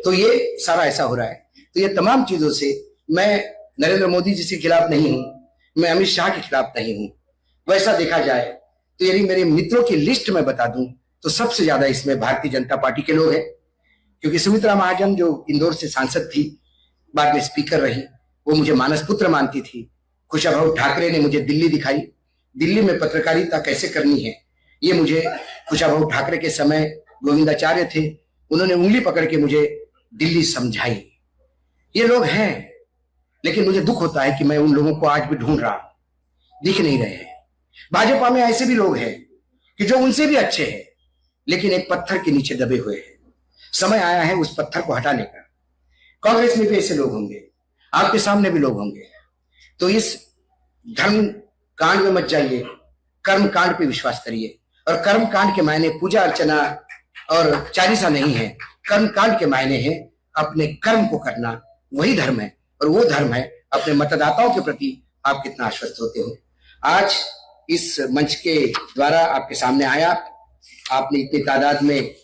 तो ये सारा ऐसा हो रहा है। तो ये तमाम चीजों से मैं नरेंद्र मोदी जी के खिलाफ नहीं हूं, मैं अमित शाह के खिलाफ नहीं हूं। वैसा देखा जाए तो यदि मेरे मित्रों की लिस्ट में बता दूं तो सबसे ज्यादा इसमें भारतीय जनता पार्टी के लोग हैं, क्योंकि सुमित्रा महाजन जो इंदौर से सांसद थी, बाद में स्पीकर रही, वो मुझे मानस पुत्र मानती थी। कुशाभाऊ ठाकरे ने मुझे दिल्ली दिखाई, दिल्ली में पत्रकारिता कैसे करनी है ये मुझे कुशाभाऊ ठाकरे के समय गोविंदाचार्य थे, उन्होंने उंगली पकड़ के मुझे दिल्ली समझाई। ये लोग हैं, लेकिन मुझे दुख होता है कि मैं उन लोगों को आज भी ढूंढ रहा हूं, दिख नहीं रहे हैं। भाजपा में ऐसे भी लोग हैं कि जो उनसे भी अच्छे हैं, लेकिन एक पत्थर के नीचे दबे हुए हैं। समय आया है उस पत्थर को हटाने का। कांग्रेस में भी ऐसे लोग होंगे, आपके सामने भी लोग होंगे। तो इस धर्म कांड में मत जाइए, कर्म कांड पे विश्वास करिए। और कर्म कांड के मायने पूजा अर्चना और चालीसा नहीं है, कर्म कांड के मायने हैं अपने कर्म को करना, वही धर्म है। और वो धर्म है अपने मतदाताओं के प्रति आप कितना आश्वस्त होते हो। आज इस मंच के द्वारा आपके सामने आया, आपने इतनी तादाद में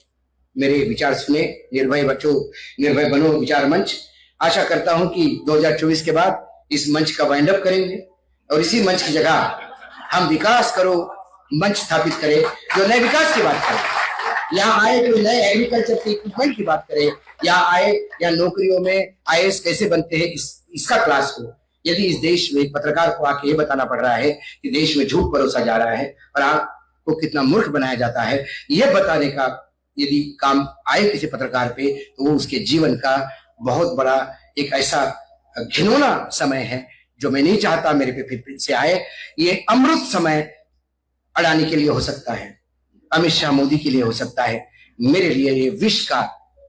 मेरे विचार सुने। निर्भय बचो निर्भय बनो विचार मंच। आशा करता हूं कि 2024 के बाद इस मंच का वाइंड अप करेंगे और इसी मंच की जगह हम विकास करो मंच स्थापित करें, जो नए विकास की बात करें। यहाँ आए कोई नए एग्रीकल्चर के इक्विपमेंट की बात करें, यहाँ आए या नौकरियों में आईएएस कैसे बनते हैं इसका क्लास हो। यदि इस देश में एक पत्रकार को आके ये बताना पड़ रहा है कि देश में झूठ परोसा जा रहा है और आपको कितना मूर्ख बनाया जाता है, ये बताने का यदि काम आए किसी पत्रकार पे, तो वो उसके जीवन का बहुत बड़ा एक ऐसा घिनौना समय है जो मैं नहीं चाहता मेरे पे फिर से आए। ये अमृत समय अडानी के लिए हो सकता है, अमित शाह मोदी के लिए हो सकता है, मेरे लिए ये विष का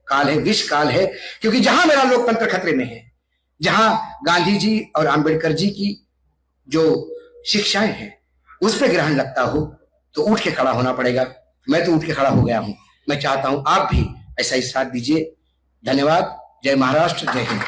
काल है, विष काल है। क्योंकि जहां मेरा लोकतंत्र खतरे में है, जहां गांधी जी और अंबेडकर जी की जो शिक्षाएं हैं उस पर ग्रहण लगता हो तो उठ के खड़ा होना पड़ेगा। मैं तो उठ के खड़ा हो गया हूं। मैं चाहता हूं आप भी ऐसा ही साथ दीजिए। धन्यवाद। जय महाराष्ट्र, जय हिंद।